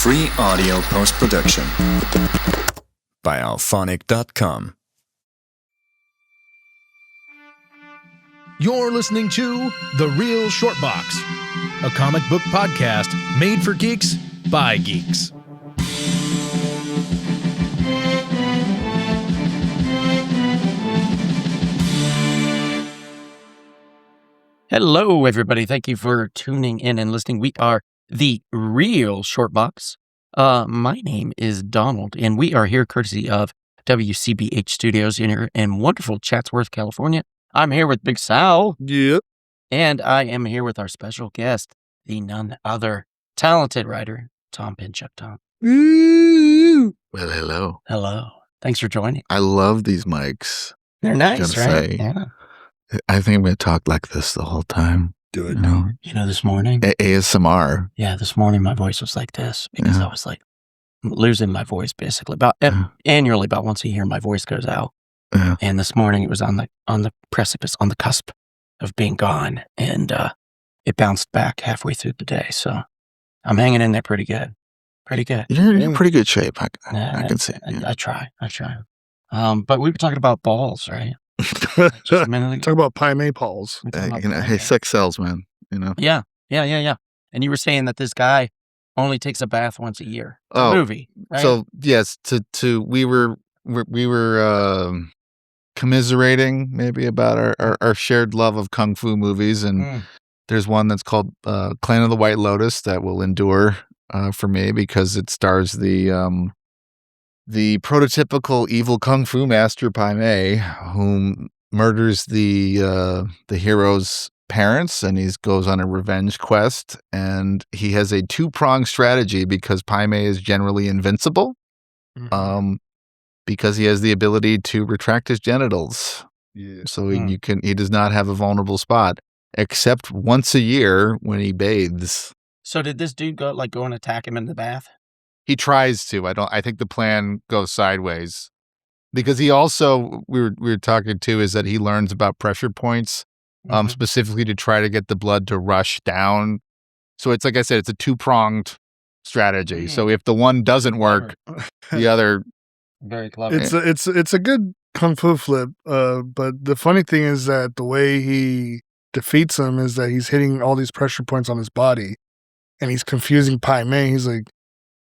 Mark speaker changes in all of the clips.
Speaker 1: Free audio post-production by alphonic.com.
Speaker 2: You're listening to The Real Short Box, a comic book podcast made for geeks by geeks.
Speaker 3: Hello, everybody. Thank you for tuning in and listening. We are The Real Short Box. My name is Donald, and we are here courtesy of WCBH Studios in wonderful Chatsworth, California. I'm here with Big Sal.
Speaker 4: Yep.
Speaker 3: And I am here with our special guest, the none other talented writer, Tom Pinchuk. Tom.
Speaker 4: Ooh. Well, hello.
Speaker 3: Hello. Thanks for joining.
Speaker 4: I love these mics.
Speaker 3: They're nice,
Speaker 4: Gotta
Speaker 3: right?
Speaker 4: say.
Speaker 3: Yeah.
Speaker 4: I think I'm going to talk like this the whole time.
Speaker 2: Do it.
Speaker 3: You know, this morning,
Speaker 4: ASMR.
Speaker 3: yeah, this morning my voice was like this because
Speaker 4: Yeah.
Speaker 3: I was like losing my voice basically. About annually, about once a year, my voice goes out.
Speaker 4: Yeah.
Speaker 3: And this morning it was on the precipice, on the cusp of being gone, and it bounced back halfway through the day. So I'm hanging in there pretty good.
Speaker 4: You're in pretty good shape. I
Speaker 3: Yeah,
Speaker 4: can see. Yeah.
Speaker 3: I try. But we were talking about balls, right? Just a minute ago.
Speaker 2: Talk about Pai Mei Pauls.
Speaker 3: We were talking about
Speaker 4: Hey,
Speaker 3: balls.
Speaker 4: sex sells, man. You know.
Speaker 3: Yeah. And you were saying that this guy only takes a bath once a year. It's a
Speaker 4: Oh,
Speaker 3: movie, right?
Speaker 4: So yes, we were commiserating maybe about our shared love of kung fu movies, and there's one that's called Clan of the White Lotus that will endure for me because it stars the prototypical evil kung fu master Pai Mei, whom murders the hero's parents, and he goes on a revenge quest, and he has a two-pronged strategy because Pai Mei is generally invincible, because he has the ability to retract his genitals.
Speaker 2: Yeah.
Speaker 4: So he does not have a vulnerable spot except once a year when he bathes.
Speaker 3: So did this dude go and attack him in the bath?
Speaker 4: He tries to. I think the plan goes sideways because he also we were talking to is that he learns about pressure points, specifically to try to get the blood to rush down. So it's like I said, it's a two-pronged strategy. So if the one doesn't work, the other.
Speaker 3: Very clever.
Speaker 5: It's a good kung fu flip, but the funny thing is that the way he defeats him is that he's hitting all these pressure points on his body, and he's confusing Pai Mei. He's like,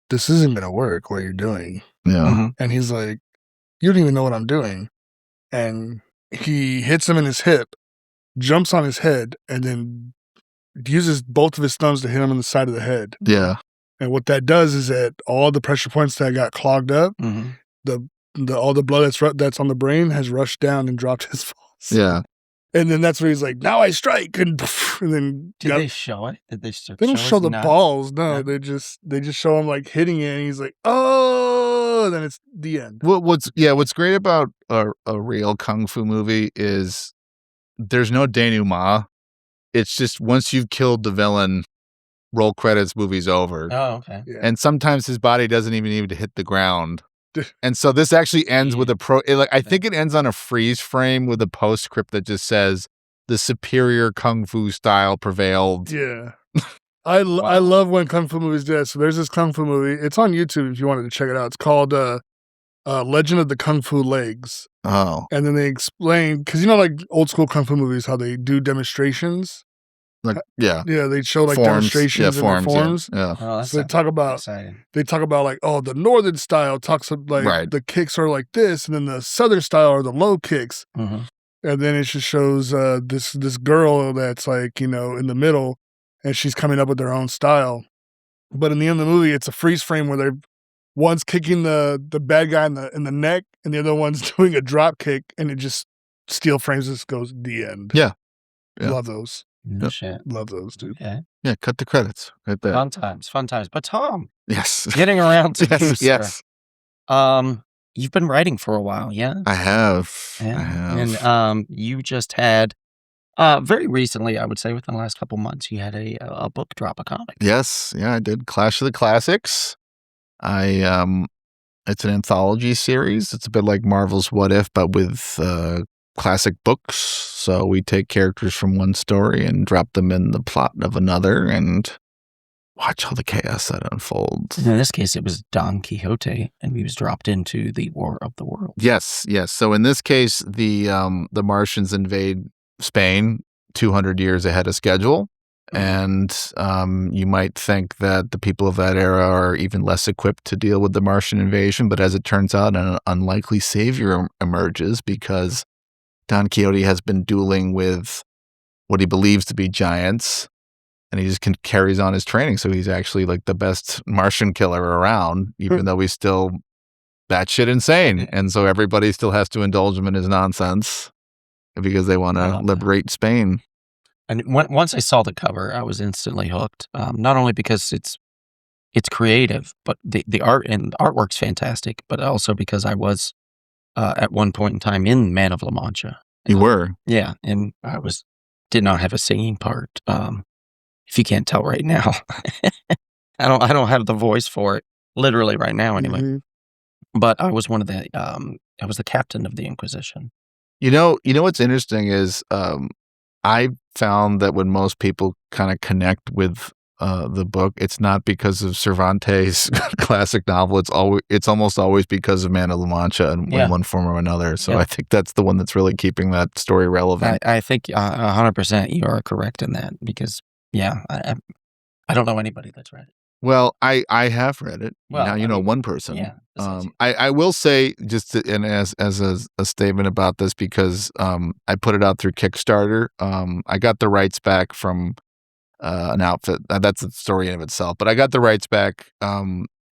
Speaker 5: "This isn't gonna work. What you're doing?"
Speaker 4: Yeah.
Speaker 5: And he's like, "You don't even know what I'm doing." And he hits him in his hip, jumps on his head, and then uses both of his thumbs to hit him in the side of the head.
Speaker 4: Yeah.
Speaker 5: And what that does is that all the pressure points that got clogged up, all the blood that's on the brain has rushed down and dropped his balls.
Speaker 4: Yeah.
Speaker 5: And then that's where he's like, "Now I strike," and then
Speaker 3: Did they show it? Did they
Speaker 5: they don't show
Speaker 3: us?
Speaker 5: the
Speaker 3: No.
Speaker 5: balls. No,
Speaker 3: No.
Speaker 5: they just show him like hitting it, and he's like, "Oh!" And then it's the end.
Speaker 4: What's great about a real kung fu movie is there's no denouement. It's just once you've killed the villain, roll credits, movie's over.
Speaker 3: Oh, okay.
Speaker 5: Yeah.
Speaker 4: And sometimes his body doesn't even need to hit the ground. And so this actually ends with I think it ends on a freeze frame with a postscript that just says the superior kung fu style prevailed.
Speaker 5: Yeah. I love when kung fu movies do that. So there's this kung fu movie. It's on YouTube if you wanted to check it out. It's called Legend of the Kung Fu Legs.
Speaker 4: Oh,
Speaker 5: And then they explain, because you know, like old school kung fu movies, how they do demonstrations.
Speaker 4: yeah.
Speaker 5: Yeah, they show like
Speaker 4: Forms.
Speaker 5: demonstrations
Speaker 4: Yeah,
Speaker 5: and forms.
Speaker 4: Yeah.
Speaker 3: Oh, that's
Speaker 5: So they talk about
Speaker 3: exciting.
Speaker 5: like, oh, the northern style talks of like
Speaker 4: Right.
Speaker 5: the kicks are like this, and then the southern style are the low kicks.
Speaker 3: Mhm.
Speaker 5: And then it just shows this girl that's like, in the middle, and she's coming up with her own style. But in the end of the movie, it's a freeze frame where one's kicking the bad guy in the neck, and the other one's doing a drop kick, and it just steel frames this goes the end.
Speaker 4: Yeah. Yeah.
Speaker 5: Love those.
Speaker 3: No shit.
Speaker 5: Love those, dude.
Speaker 3: Okay.
Speaker 4: Yeah. Cut the credits right there.
Speaker 3: Fun times. But Tom,
Speaker 4: Yes.
Speaker 3: getting around to you, sir.
Speaker 4: Yes.
Speaker 3: You've been writing for a while, yeah?
Speaker 4: I have.
Speaker 3: Yeah.
Speaker 4: I have.
Speaker 3: And you just had very recently, I would say within the last couple months, you had a book drop, a comic.
Speaker 4: Yes, yeah, I did. Clash of the Classics. It's an anthology series. It's a bit like Marvel's What If, but with classic books. So we take characters from one story and drop them in the plot of another, and watch all the chaos that unfolds.
Speaker 3: In this case, it was Don Quixote, and he was dropped into the War of the Worlds.
Speaker 4: Yes. So in this case, the Martians invade Spain 200 years ahead of schedule. And you might think that the people of that era are even less equipped to deal with the Martian invasion. But as it turns out, an unlikely savior emerges because Don Quixote has been dueling with what he believes to be giants. And he just carries on his training. So he's actually like the best Martian killer around, even though he's still batshit insane. And so everybody still has to indulge him in his nonsense because they want to liberate Spain.
Speaker 3: And once I saw the cover, I was instantly hooked. Not only because it's creative, but the art and artwork's fantastic, but also because I was at one point in time in Man of La Mancha.
Speaker 4: You were?
Speaker 3: Yeah, and I did not have a singing part. If you can't tell right now, I don't have the voice for it. Literally right now, anyway.
Speaker 5: Mm-hmm.
Speaker 3: But I was one of the I was the captain of the Inquisition.
Speaker 4: You know what's interesting is I found that when most people kind of connect with the book, it's not because of Cervantes' classic novel. It's almost always because of Man of La Mancha in one form or another. So I think that's the one that's really keeping that story relevant.
Speaker 3: I think 100% you are correct in that because I don't know anybody that's read it.
Speaker 4: Well, I have read it.
Speaker 3: Well,
Speaker 4: now you know one person.
Speaker 3: Yeah.
Speaker 4: I will say just and as a statement about this because I put it out through Kickstarter. I got the rights back from an outfit. That's a story in of itself. But I got the rights back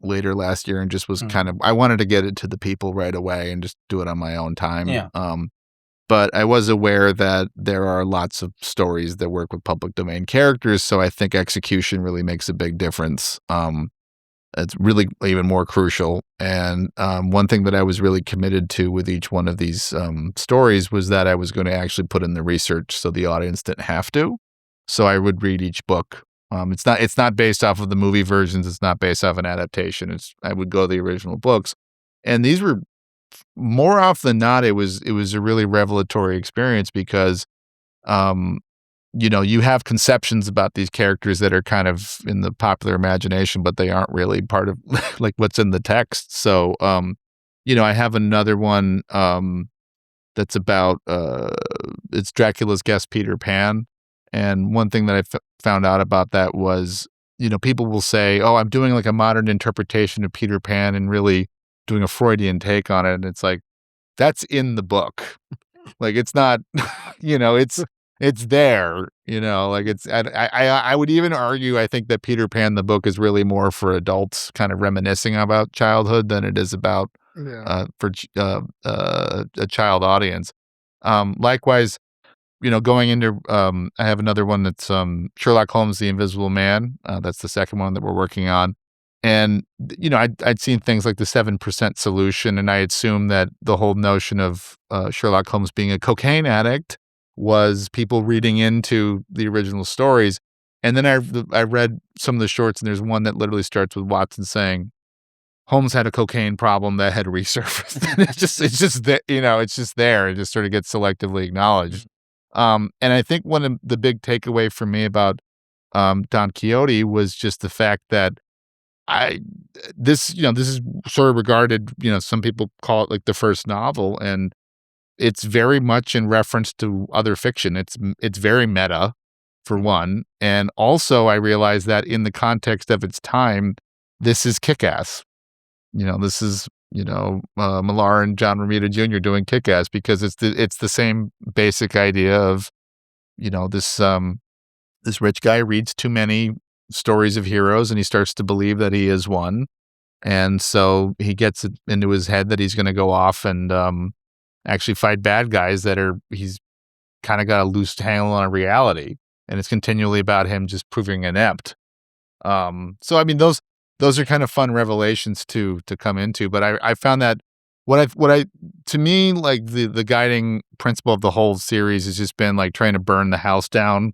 Speaker 4: later last year and just was kind of I wanted to get it to the people right away and just do it on my own time.
Speaker 3: Yeah.
Speaker 4: But I was aware that there are lots of stories that work with public domain characters, so I think execution really makes a big difference. It's really even more crucial. And one thing that I was really committed to with each one of these stories was that I was going to actually put in the research so the audience didn't have to. So I would read each book. It's not based off of the movie versions. It's not based off an adaptation. I would go to the original books, and these were more often than not, it was a really revelatory experience because, you have conceptions about these characters that are kind of in the popular imagination, but they aren't really part of like what's in the text. So, I have another one that's about it's Dracula's guest Peter Pan, and one thing that I found out about that was, people will say, "Oh, I'm doing like a modern interpretation of Peter Pan," and really doing a Freudian take on it. And it's like, that's in the book. Like, it's not, it's there, like it's, I would even argue, I think that Peter Pan, the book is really more for adults kind of reminiscing about childhood than it is about, for a child audience. Likewise, going into, I have another one that's, Sherlock Holmes, The Invisible Man. That's the second one that we're working on. And, I'd seen things like the 7% solution, and I assumed that the whole notion of Sherlock Holmes being a cocaine addict was people reading into the original stories. And then I read some of the shorts, and there's one that literally starts with Watson saying, Holmes had a cocaine problem that had resurfaced. And it's just that, it's just there. It just sort of gets selectively acknowledged. And I think one of the big takeaway for me about Don Quixote was just the fact that this is sort of regarded, some people call it like the first novel, and it's very much in reference to other fiction. It's very meta, for one. And also I realized that in the context of its time, this is Kick-Ass. This is, Millar and John Romita Jr. doing Kick-Ass because it's the same basic idea of, this rich guy reads too many stories of heroes and he starts to believe that he is one. And so he gets it into his head that he's going to go off and actually fight bad guys he's kind of got a loose handle on reality. And it's continually about him just proving inept. So, I mean, those are kind of fun revelations to come into. But I found that to me, like the guiding principle of the whole series has just been like trying to burn the house down.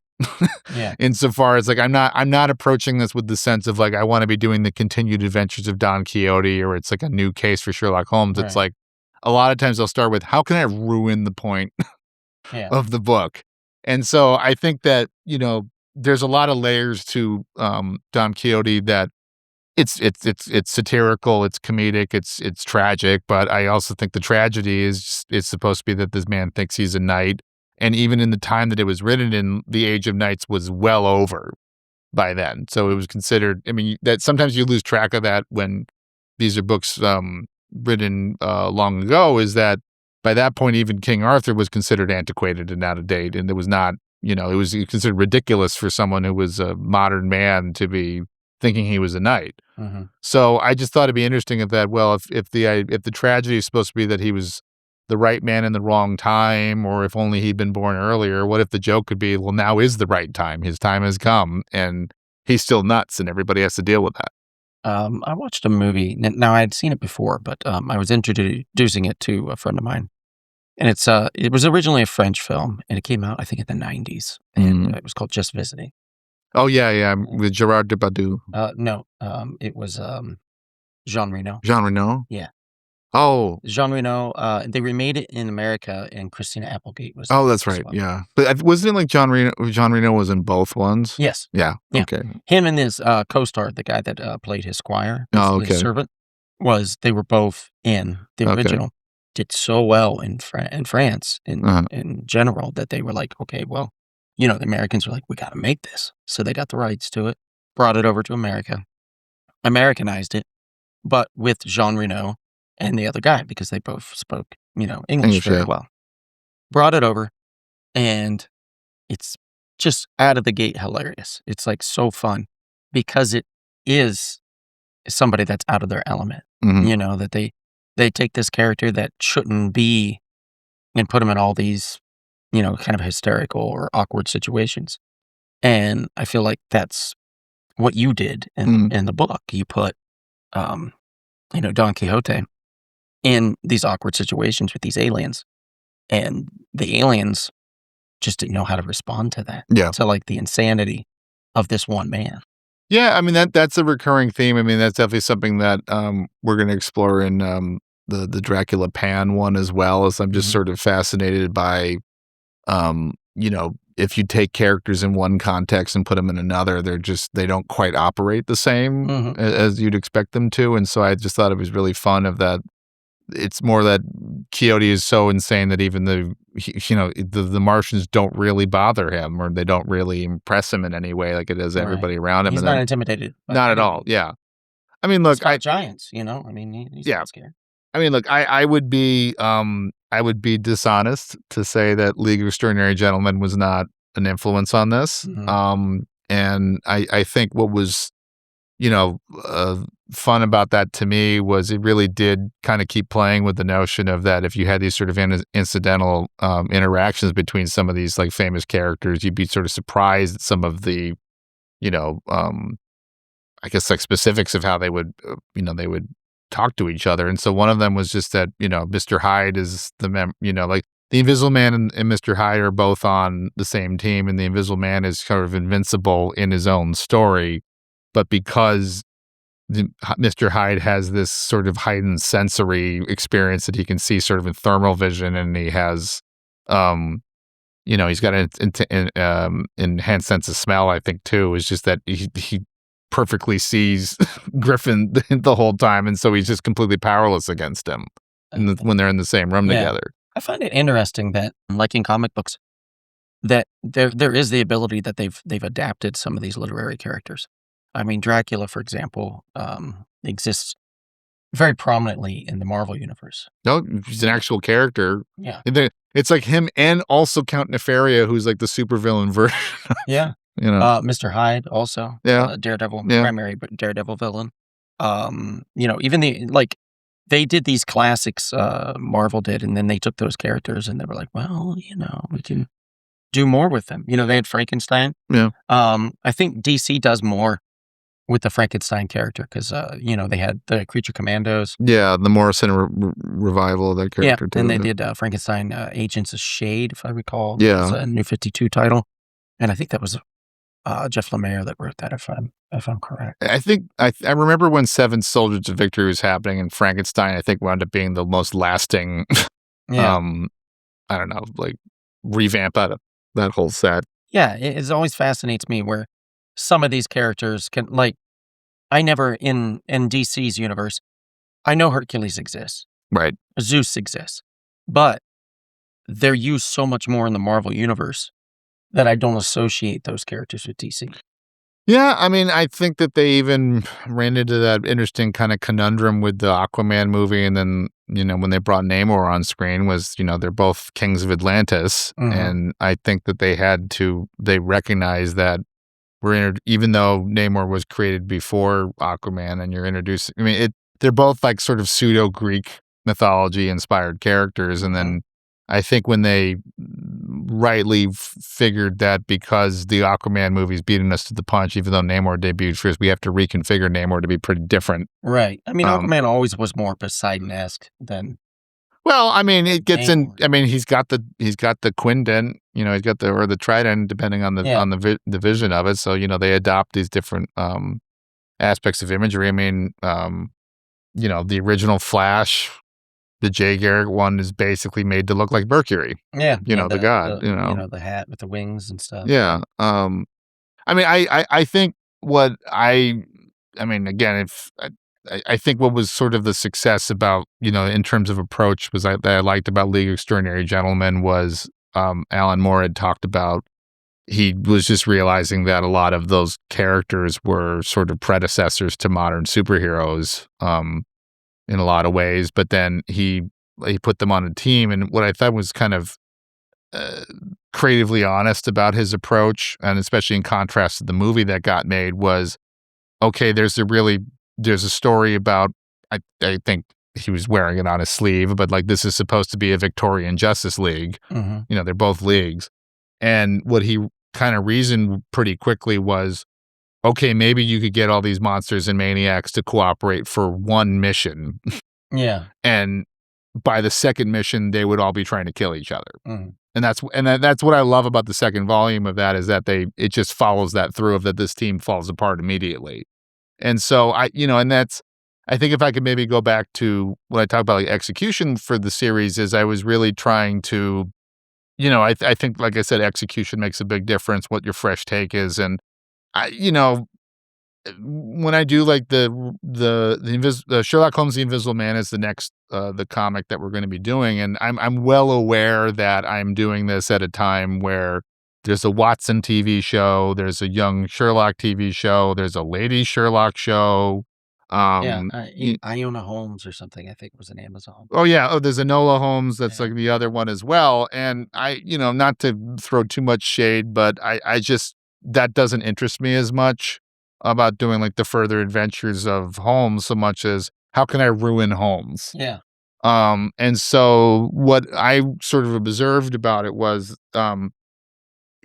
Speaker 3: Yeah.
Speaker 4: Insofar as like I'm not approaching this with the sense of like I want to be doing the continued adventures of Don Quixote or it's like a new case for Sherlock Holmes. It's like a lot of times I'll start with how can I ruin the point of the book? And so I think that, there's a lot of layers to Don Quixote that it's satirical, it's comedic, it's tragic, but I also think the tragedy is it's supposed to be that this man thinks he's a knight, and even in the time that it was written in, the age of knights was well over by then. So it was considered, I mean, that sometimes you lose track of that when these are books written long ago, is that by that point even King Arthur was considered antiquated and out of date, and it was not, it was considered ridiculous for someone who was a modern man to be thinking he was a knight.
Speaker 3: Mm-hmm.
Speaker 4: So I just thought it'd be interesting if the tragedy is supposed to be that he was the right man in the wrong time, or if only he'd been born earlier, what if the joke could be, well, now is the right time. His time has come, and he's still nuts, and everybody has to deal with that.
Speaker 3: I watched a movie. Now, I had seen it before, but I was introducing it to a friend of mine. And it was originally a French film, and it came out, I think, in the 90s. And it was called Just Visiting.
Speaker 4: Oh, yeah, with Gerard Depardieu.
Speaker 3: No, it was Jean Reno.
Speaker 4: Jean Reno?
Speaker 3: Yeah.
Speaker 4: Oh.
Speaker 3: Jean Reno. They remade it in America, and Christina Applegate was.
Speaker 4: Oh, that's right.
Speaker 3: well.
Speaker 4: Yeah, but wasn't it like Jean Reno was in both ones?
Speaker 3: Yes.
Speaker 4: Yeah.
Speaker 3: Yeah.
Speaker 4: Okay.
Speaker 3: Him and his co-star, the guy that played his squire, his servant, they were both in the original. Did so well in France in general that they were like, okay, well, the Americans were like, we got to make this. So they got the rights to it, brought it over to America, Americanized it, but with Jean Reno and the other guy, because they both spoke, English very well. Brought it over, and it's just out of the gate hilarious. It's like so fun because it is somebody that's out of their element, that they take this character that shouldn't be and put him in all these, kind of hysterical or awkward situations. And I feel like that's what you did in the book. You put, Don Quixote in these awkward situations with these aliens, and the aliens just didn't know how to respond to that.
Speaker 4: Yeah.
Speaker 3: To like the insanity of this one man.
Speaker 4: Yeah, I mean that's a recurring theme. I mean that's definitely something that we're going to explore in the Dracula Pan one as well. As I'm just sort of fascinated by, if you take characters in one context and put them in another, they don't quite operate the same as you'd expect them to. And so I just thought it was really fun of that. It's more that Quixote is so insane that even the Martians don't really bother him, or they don't really impress him in any way like it does everybody around him.
Speaker 3: He's not intimidated.
Speaker 4: Not at all. Yeah. I mean, look,
Speaker 3: giants, I mean, he's not scared.
Speaker 4: I mean, look, I would be dishonest to say that League of Extraordinary Gentlemen was not an influence on this. And I think what was, fun about that to me was it really did kind of keep playing with the notion of that if you had these sort of incidental interactions between some of these like famous characters, you'd be sort of surprised at some of the, I guess like specifics of how they would, they would talk to each other. And so one of them was just that, Mr. Hyde is like the Invisible Man and Mr. Hyde are both on the same team, and the Invisible Man is sort of invincible in his own story. But because Mr. Hyde has this sort of heightened sensory experience that he can see sort of in thermal vision, and he has, he's got an enhanced sense of smell, I think, too, is just that he perfectly sees Griffin the whole time, and so he's just completely powerless against him when they're in the same room together.
Speaker 3: I find it interesting that, like in comic books, that there is the ability that they've adapted some of these literary characters. I mean, Dracula, for example, exists very prominently in the Marvel universe.
Speaker 4: No, he's an actual character.
Speaker 3: Yeah.
Speaker 4: It's like him and also Count Nefaria, who's like the supervillain version.
Speaker 3: Yeah. Mr. Hyde also.
Speaker 4: Yeah.
Speaker 3: Daredevil, primary Daredevil villain. Even they did these classics, Marvel did, and then they took those characters and they were like, well, we can do more with them. They had Frankenstein.
Speaker 4: Yeah.
Speaker 3: I think DC does more with the Frankenstein character because, they had the Creature Commandos.
Speaker 4: Yeah, the Morrison revival of that character too.
Speaker 3: And they did Frankenstein Agents of Shade, if I recall.
Speaker 4: Yeah.
Speaker 3: It was a New 52 title. And I think that was Jeff Lemire that wrote that, if I'm correct.
Speaker 4: I think I remember when Seven Soldiers of Victory was happening, and Frankenstein, I think, wound up being the most lasting, I don't know, like revamp out of that whole set.
Speaker 3: Yeah, it always fascinates me where some of these characters can, like, I never, in DC's universe, I know Hercules exists,
Speaker 4: Right.
Speaker 3: Zeus exists, but they're used so much more in the Marvel universe that I don't associate those characters with DC.
Speaker 4: Yeah, I mean, I think that they even ran into that interesting kind of conundrum with the Aquaman movie, and then, when they brought Namor on screen was, they're both kings of Atlantis, and I think that they recognized that even though Namor was created before Aquaman, and you're introducing, they're both like sort of pseudo-Greek mythology inspired characters, and then I think when they rightly figured that because the Aquaman movie's beating us to the punch, even though Namor debuted first, we have to reconfigure Namor to be pretty different.
Speaker 3: Right. I mean, Aquaman always was more Poseidon-esque than.
Speaker 4: Well, it gets
Speaker 3: Namor.
Speaker 4: he's got the quindent, he's got the trident, depending on the vision of it. So they adopt these different aspects of imagery. The original Flash. The Jay Garrick one is basically made to look like Mercury.
Speaker 3: Yeah.
Speaker 4: The god.
Speaker 3: The hat with the wings and stuff.
Speaker 4: Yeah. I think again, I think what was sort of the success about, in terms of approach that I liked about League of Extraordinary Gentlemen was Alan Moore had talked about. He was just realizing that a lot of those characters were sort of predecessors to modern superheroes. In a lot of ways, but then he put them on a team, and what I thought was kind of creatively honest about his approach, and especially in contrast to the movie that got made, was okay. There's a story about I think he was wearing it on his sleeve, but like this is supposed to be a Victorian Justice League. They're both leagues, and what he kind of reasoned pretty quickly was, okay, maybe you could get all these monsters and maniacs to cooperate for one mission.
Speaker 3: Yeah.
Speaker 4: And by the second mission, they would all be trying to kill each other. And that's what I love about the second volume of that, is that it just follows that through of that this team falls apart immediately. And so I think if I could maybe go back to what I talk about, like execution for the series, is I was really trying to, I think, like I said, execution makes a big difference, what your fresh take is. And when I do like the Sherlock Holmes, The Invisible Man is the next the comic that we're going to be doing, and I'm well aware that I'm doing this at a time where there's a Watson TV show, there's a young Sherlock TV show, there's a lady Sherlock show.
Speaker 3: Iona Holmes or something, I think, was an Amazon.
Speaker 4: Oh yeah, there's Enola Holmes, that's like the other one as well. And I, not to throw too much shade, but I just, that doesn't interest me as much about doing like the further adventures of Holmes, so much as how can I ruin Holmes?
Speaker 3: Yeah.
Speaker 4: And so what I sort of observed about it was,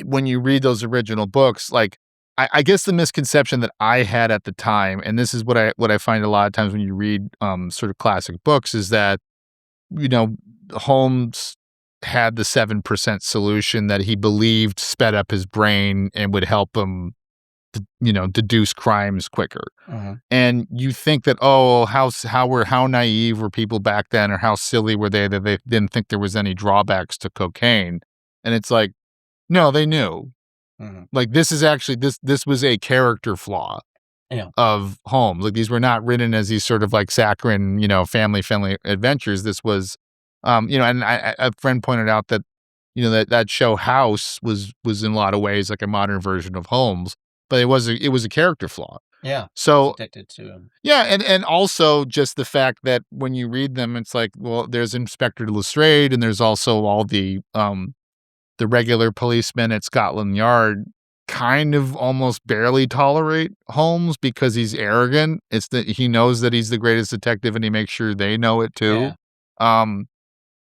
Speaker 4: when you read those original books, like I guess the misconception that I had at the time, and this is what I find a lot of times when you read sort of classic books, is that Holmes had the 7% solution that he believed sped up his brain and would help him deduce crimes quicker. And you think that, how naive were people back then, or how silly were they that they didn't think there was any drawbacks to cocaine? And it's like, no, they knew. Like this is actually this was a character flaw of Holmes. Like these were not written as these sort of like saccharine, family adventures. This was, and a friend pointed out that, that show House was in a lot of ways like a modern version of Holmes, but it was a character flaw.
Speaker 3: Yeah.
Speaker 4: So
Speaker 3: addicted to him.
Speaker 4: Yeah, and also just the fact that when you read them, it's like, well, there's Inspector Lestrade, and there's also all the regular policemen at Scotland Yard kind of almost barely tolerate Holmes because he's arrogant. It's that he knows that he's the greatest detective, and he makes sure they know it too.
Speaker 3: Yeah.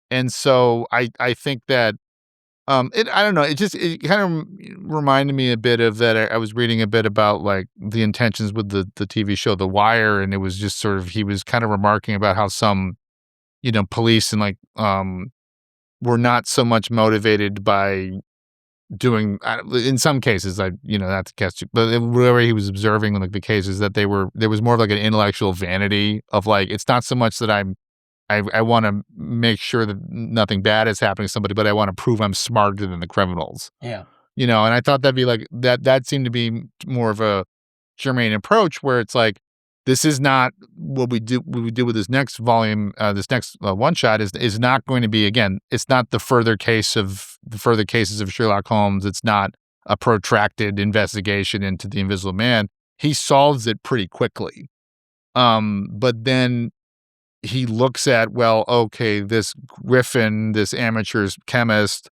Speaker 4: And so I think that I don't know. It kind of reminded me a bit of that. I was reading a bit about like the intentions with the TV show The Wire, and it was just sort of, he was kind of remarking about how some, police and like were not so much motivated by doing, in some cases, not to catch you, but whatever he was observing in like the cases, that there was more of like an intellectual vanity of like, it's not so much that I want to make sure that nothing bad is happening to somebody, but I want to prove I'm smarter than the criminals.
Speaker 3: Yeah.
Speaker 4: And I thought that'd be like that seemed to be more of a germane approach where it's like, this is not what we do with this next volume, this next one shot is not going to be, again, it's not the further cases of Sherlock Holmes. It's not a protracted investigation into the Invisible Man. He solves it pretty quickly. But then he looks at, well, okay, this Griffin, this amateur chemist,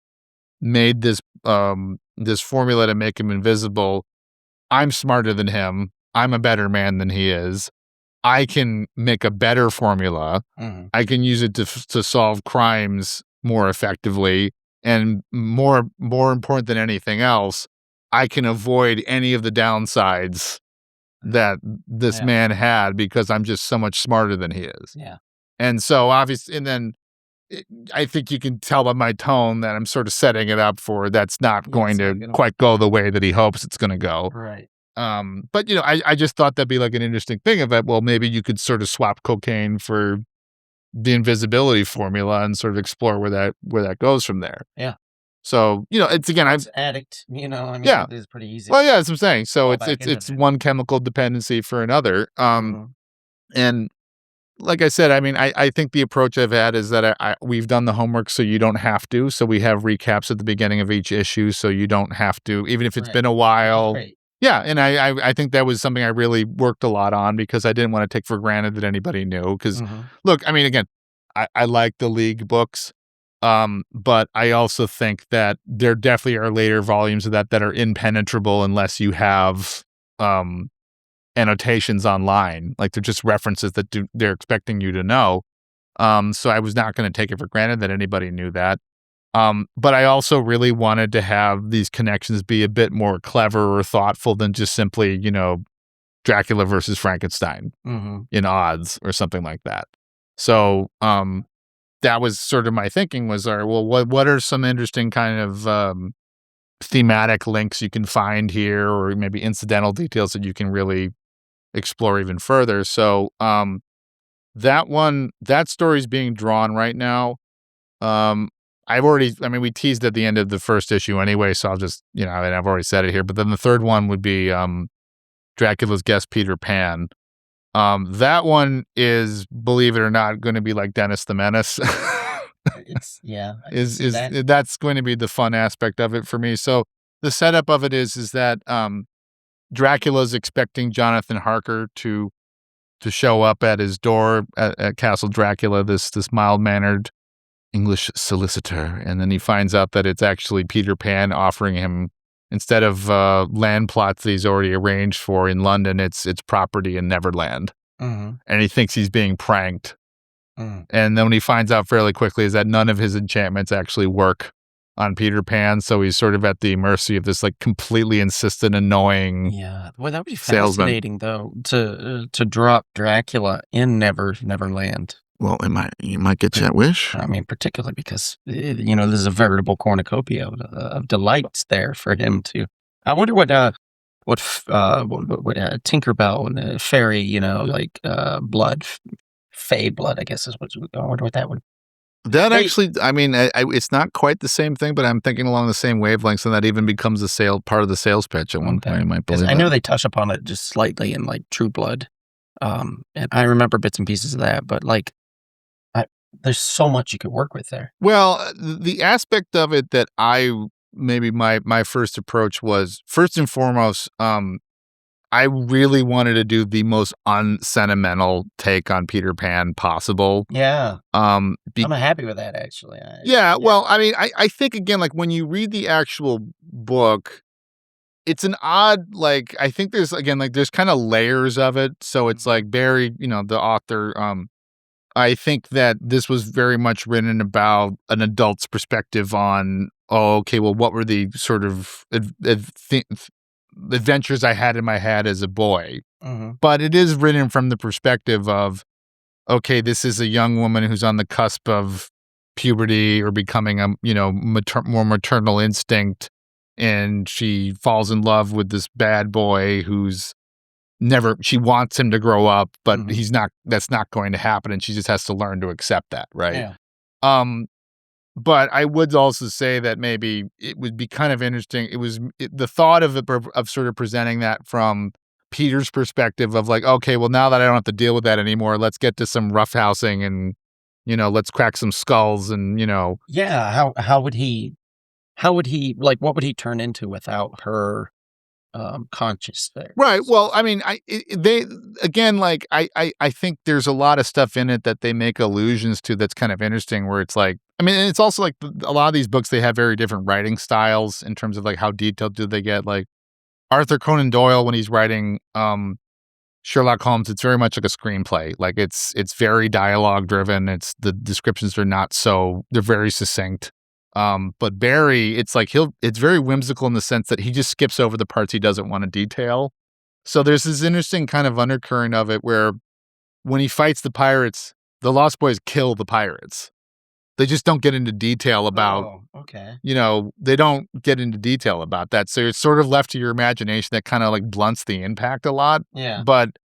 Speaker 4: made this formula to make him invisible. I'm smarter than him. I'm a better man than he is. I can make a better formula. I can use it to solve crimes more effectively, and more important than anything else, I can avoid any of the downsides that this man had because I'm just so much smarter than he is.
Speaker 3: Yeah.
Speaker 4: And so obviously, and then I think you can tell by my tone that I'm sort of setting it up for that's not going to quite go the way that he hopes it's going to go.
Speaker 3: Right.
Speaker 4: But I just thought that'd be like an interesting thing of it. Well, maybe you could sort of swap cocaine for the invisibility formula and sort of explore where that goes from there.
Speaker 3: Yeah.
Speaker 4: So, it's again,
Speaker 3: It's addict, it's pretty easy.
Speaker 4: Well, yeah, that's what I'm saying. So
Speaker 3: Fall back
Speaker 4: it's
Speaker 3: into
Speaker 4: one chemical dependency for another. And like I said, I mean, I think the approach I've had is that we've done the homework so you don't have to. So we have recaps at the beginning of each issue so you don't have to, even if it's been a while.
Speaker 3: Great.
Speaker 4: Yeah, and I think that was something I really worked a lot on because I didn't want to take for granted that anybody knew. Because, look, I mean, again, I like the League books, but I also think that there definitely are later volumes of that are impenetrable unless you have annotations online. Like they're just references that they're expecting you to know. So I was not going to take it for granted that anybody knew that. But I also really wanted to have these connections be a bit more clever or thoughtful than just simply, Dracula versus Frankenstein in odds or something like that. So that was sort of my thinking was, all right, well, what are some interesting kind of thematic links you can find here, or maybe incidental details that you can really explore even further. So that story's being drawn right now. We teased at the end of the first issue anyway, so I'll just, and I've already said it here, but then the third one would be Dracula's Guest Peter Pan. That one is, believe it or not, going to be like Dennis the Menace. That's going to be the fun aspect of it for me. So the setup of it is that Dracula's expecting Jonathan Harker to show up at his door at Castle Dracula, this mild-mannered English solicitor, and then he finds out that it's actually Peter Pan offering him, instead of land plots that he's already arranged for in London, it's property in Neverland. And he thinks he's being pranked. And then when he finds out fairly quickly is that none of his enchantments actually work on Peter Pan, so he's sort of at the mercy of this like completely insistent, annoying
Speaker 3: well, that would be
Speaker 4: salesman.
Speaker 3: Fascinating though to drop Dracula in Neverland.
Speaker 4: Well, you might get that wish.
Speaker 3: I mean, particularly because, there's a veritable cornucopia of delights there for him to. I wonder what Tinkerbell and fairy, blood, fey blood, I guess is what I wonder what that would.
Speaker 4: That actually, I mean, it's not quite the same thing, but I'm thinking along the same wavelengths, and that even becomes part of the sales pitch at one point. You might believe.
Speaker 3: I know they touch upon it just slightly in like True Blood, and I remember bits and pieces of that, but like. There's so much you could work with there.
Speaker 4: Well, the aspect of it that my first approach was, first and foremost, I really wanted to do the most unsentimental take on Peter Pan possible.
Speaker 3: Yeah. I'm happy with that, actually.
Speaker 4: Well, I mean, I think, again, like when you read the actual book, it's an odd, like, I think there's kind of layers of it. So it's like Barry, the author, I think that this was very much written about an adult's perspective on, what were the sort of adventures I had in my head as a boy. But it is written from the perspective of, okay, this is a young woman who's on the cusp of puberty or becoming a, more maternal instinct. And she falls in love with this bad boy she wants him to grow up, but that's not going to happen. And she just has to learn to accept that. Right.
Speaker 3: Yeah.
Speaker 4: But I would also say that maybe it would be kind of interesting. The thought of sort of presenting that from Peter's perspective of like, okay, well, now that I don't have to deal with that anymore, let's get to some roughhousing and, let's crack some skulls and,
Speaker 3: Yeah. How would he like, what would he turn into without her conscious there?
Speaker 4: Right. Well, I mean, they again, like I think there's a lot of stuff in it that they make allusions to that's kind of interesting. Where it's like, I mean, and it's also like a lot of these books they have very different writing styles in terms of like how detailed do they get. Like Arthur Conan Doyle when he's writing Sherlock Holmes, it's very much like a screenplay. Like it's very dialogue driven. It's the descriptions are not so they're very succinct. But Barry, it's like it's very whimsical in the sense that he just skips over the parts he doesn't want to detail. So there's this interesting kind of undercurrent of it where when he fights the pirates, the Lost Boys kill the pirates. They just don't get into detail about,
Speaker 3: okay.
Speaker 4: They don't get into detail about that. So it's sort of left to your imagination that kind of like blunts the impact a lot.
Speaker 3: Yeah.
Speaker 4: But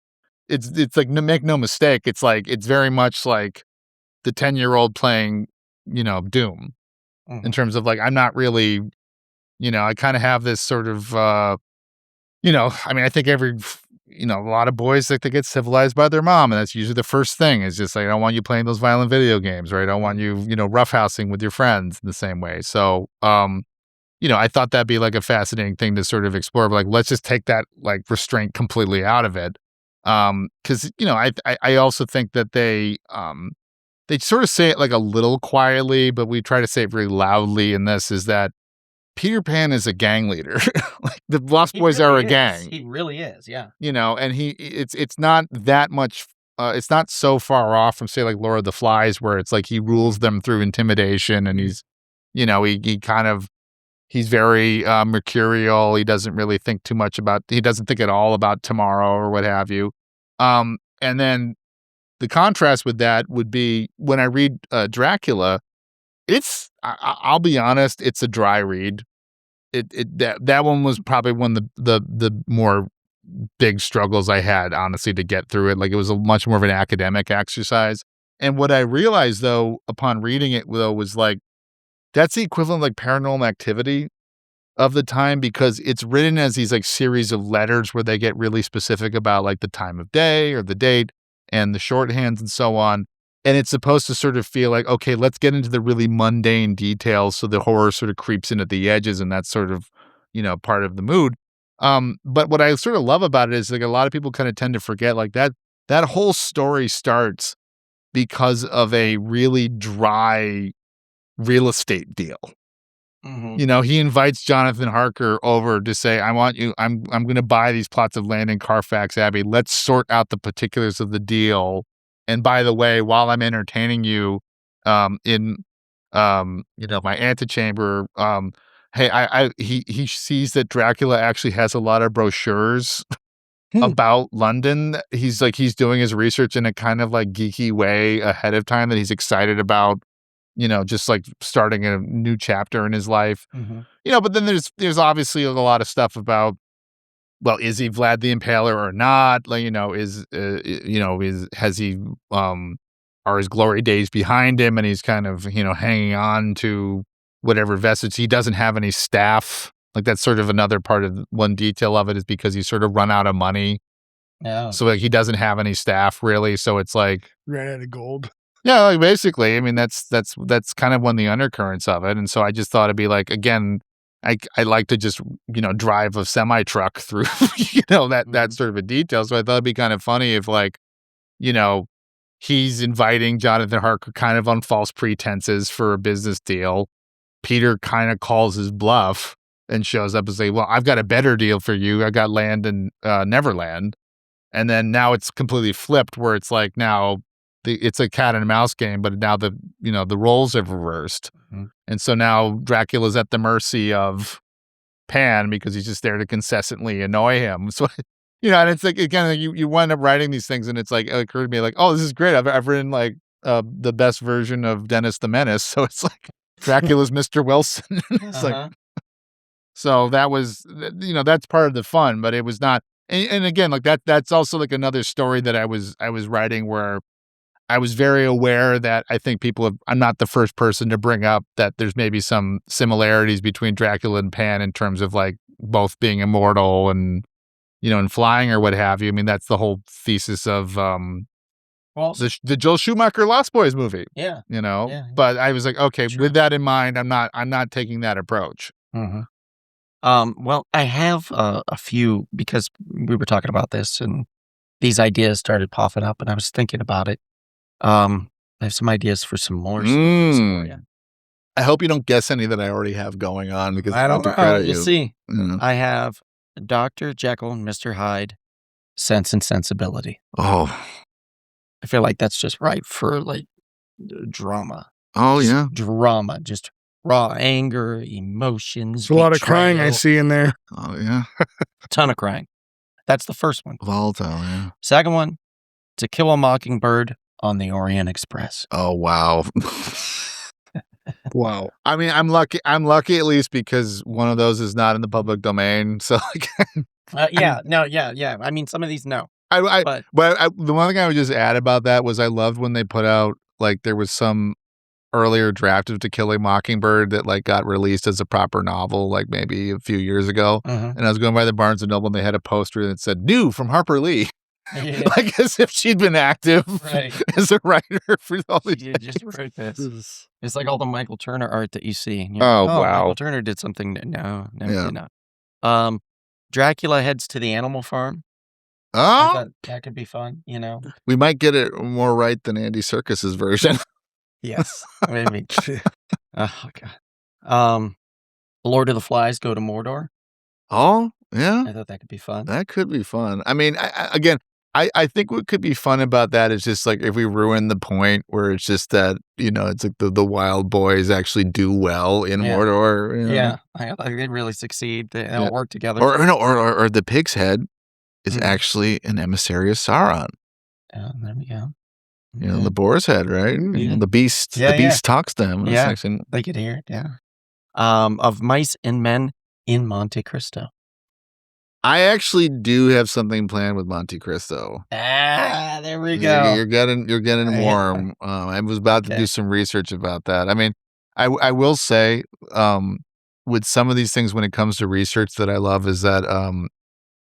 Speaker 4: it's like, make no mistake. It's like, it's very much like the 10-year-old playing, Doom. In terms of like, I'm not really, I kind of have this sort of, I mean, I think a lot of boys like they get civilized by their mom, and that's usually the first thing is just like, I don't want you playing those violent video games, or I don't want you, roughhousing with your friends in the same way. So, I thought that'd be like a fascinating thing to sort of explore, but like, let's just take that like restraint completely out of it. Cause I also think that they sort of say it like a little quietly, but we try to say it very loudly in this is that Peter Pan is a gang leader. Like the Lost Boys are a gang.
Speaker 3: He really is, yeah.
Speaker 4: And it's not that much, it's not so far off from say like Lord of the Flies where it's like he rules them through intimidation and he's, he's very mercurial. He doesn't really think he doesn't think at all about tomorrow or what have you. And then the contrast with that would be when I read Dracula, I'll be honest, it's a dry read. That one was probably one of the more big struggles I had, honestly, to get through it. Like it was much more of an academic exercise. And what I realized though, upon reading it though, was like, that's the equivalent of like Paranormal Activity of the time, because it's written as these like series of letters where they get really specific about like the time of day or the date and the shorthands and so on. And it's supposed to sort of feel like, okay, let's get into the really mundane details so the horror sort of creeps in at the edges and that's sort of, part of the mood. But what I sort of love about it is like a lot of people kind of tend to forget like that whole story starts because of a really dry real estate deal. He invites Jonathan Harker over to say, I'm going to buy these plots of land in Carfax Abbey. Let's sort out the particulars of the deal. And by the way, while I'm entertaining you, in, my antechamber, hey, he sees that Dracula actually has a lot of brochures about London. He's doing his research in a kind of like geeky way ahead of time that he's excited about, just like starting a new chapter in his life, but then there's obviously a lot of stuff about, well, is he Vlad the Impaler or not? Like, has he, are his glory days behind him and he's kind of, hanging on to whatever vestige. He doesn't have any staff. Like that's sort of another part of one detail of it is because he's sort of run out of money.
Speaker 3: Yeah.
Speaker 4: So like he doesn't have any staff really. So it's like
Speaker 5: Ran out of gold.
Speaker 4: Yeah, like basically, I mean, that's kind of one of the undercurrents of it. And so I just thought it'd be like, again, I like to just, drive a semi truck through, that sort of a detail. So I thought it'd be kind of funny if like, he's inviting Jonathan Harker kind of on false pretenses for a business deal. Peter kind of calls his bluff and shows up and say, well, I've got a better deal for you. I got land in Neverland. And then now it's completely flipped where it's like now it's a cat and mouse game, but now the roles have reversed. And so now Dracula's at the mercy of Pan because he's just there to consistently annoy him. So, and it's like, again, you wind up writing these things and it's like, it occurred to me like, oh, this is great. I've written like the best version of Dennis the Menace. So it's like Dracula's Mr. Wilson. It's like, so that was, that's part of the fun, but it was not. And again, like that's also like another story that I was writing where I was very aware that I think I'm not the first person to bring up that there's maybe some similarities between Dracula and Pan in terms of like both being immortal and, and flying or what have you. I mean, that's the whole thesis of the Joel Schumacher Lost Boys movie.
Speaker 3: Yeah. Yeah.
Speaker 4: But I was like, okay,
Speaker 3: Sure.
Speaker 4: with that in mind, I'm not taking that approach.
Speaker 3: Mm-hmm. Well, I have a few, because we were talking about this and these ideas started popping up and I was thinking about it. I have some ideas for some more stories for you.
Speaker 6: I hope you don't guess any that I already have going on because
Speaker 3: I don't
Speaker 6: to
Speaker 3: know.
Speaker 6: credit
Speaker 3: We'll
Speaker 6: you.
Speaker 3: see.
Speaker 6: Yeah.
Speaker 3: I have Dr. Jekyll and Mr. Hyde, Sense and Sensibility.
Speaker 6: Oh.
Speaker 3: I feel like that's just right for like drama.
Speaker 6: Oh,
Speaker 3: Just
Speaker 6: yeah.
Speaker 3: drama, just raw anger, emotions.
Speaker 5: There's a lot of crying I
Speaker 3: betrayal.
Speaker 5: see in there.
Speaker 6: Oh, yeah.
Speaker 3: A ton of crying. That's the first one.
Speaker 6: Volatile, yeah.
Speaker 3: Second one, To Kill a Mockingbird on the Orient Express.
Speaker 6: Oh, wow.
Speaker 5: Wow.
Speaker 4: I mean, I'm lucky at least because one of those is not in the public domain. So like,
Speaker 3: Yeah. I mean, some of these, no.
Speaker 4: but the one thing I would just add about that was I loved when they put out, like, there was some earlier draft of To Kill a Mockingbird that like got released as a proper novel, like maybe a few years ago.
Speaker 3: Mhm.
Speaker 4: And I was going by the Barnes and Noble and they had a poster that said new from Harper Lee.
Speaker 3: Yeah.
Speaker 4: Like as if she'd been active
Speaker 3: Right.
Speaker 4: as a writer for all these
Speaker 3: You just wrote this. It's like all the Michael Turner art that you see. And
Speaker 4: Oh,
Speaker 3: like,
Speaker 4: wow.
Speaker 3: Michael Turner did something. No, he
Speaker 6: Yeah.
Speaker 3: did not. Dracula Heads to the Animal Farm. I
Speaker 4: Oh,
Speaker 3: thought that could be fun,
Speaker 6: We might get it more right than Andy Serkis's version.
Speaker 3: Yes, maybe. Oh, God. Lord of the Flies Go to Mordor.
Speaker 6: Oh, yeah.
Speaker 3: I thought that could be fun.
Speaker 6: That could be fun.
Speaker 4: I mean, I think what could be fun about that is just like if we ruin the point where it's just that, it's like the wild boys actually do well in
Speaker 3: Yeah.
Speaker 4: Mordor.
Speaker 3: Yeah, I think they really succeed. They all
Speaker 4: Yeah.
Speaker 3: work together.
Speaker 6: Or the pig's head is
Speaker 3: Mhm.
Speaker 6: actually an emissary of Sauron.
Speaker 3: There we go.
Speaker 6: The boar's head, right?
Speaker 3: Yeah.
Speaker 6: The beast.
Speaker 3: Yeah,
Speaker 6: the beast talks to him. It's
Speaker 3: Yeah.
Speaker 6: actually-
Speaker 3: They could hear it, yeah. Of Mice and Men in Monte Cristo.
Speaker 4: I actually do have something planned with Monte Cristo.
Speaker 3: There we
Speaker 4: You're getting
Speaker 3: Yeah.
Speaker 4: warm. I was about to
Speaker 3: Okay.
Speaker 4: do some research about that. I mean, I will say, with some of these things when it comes to research that I love is that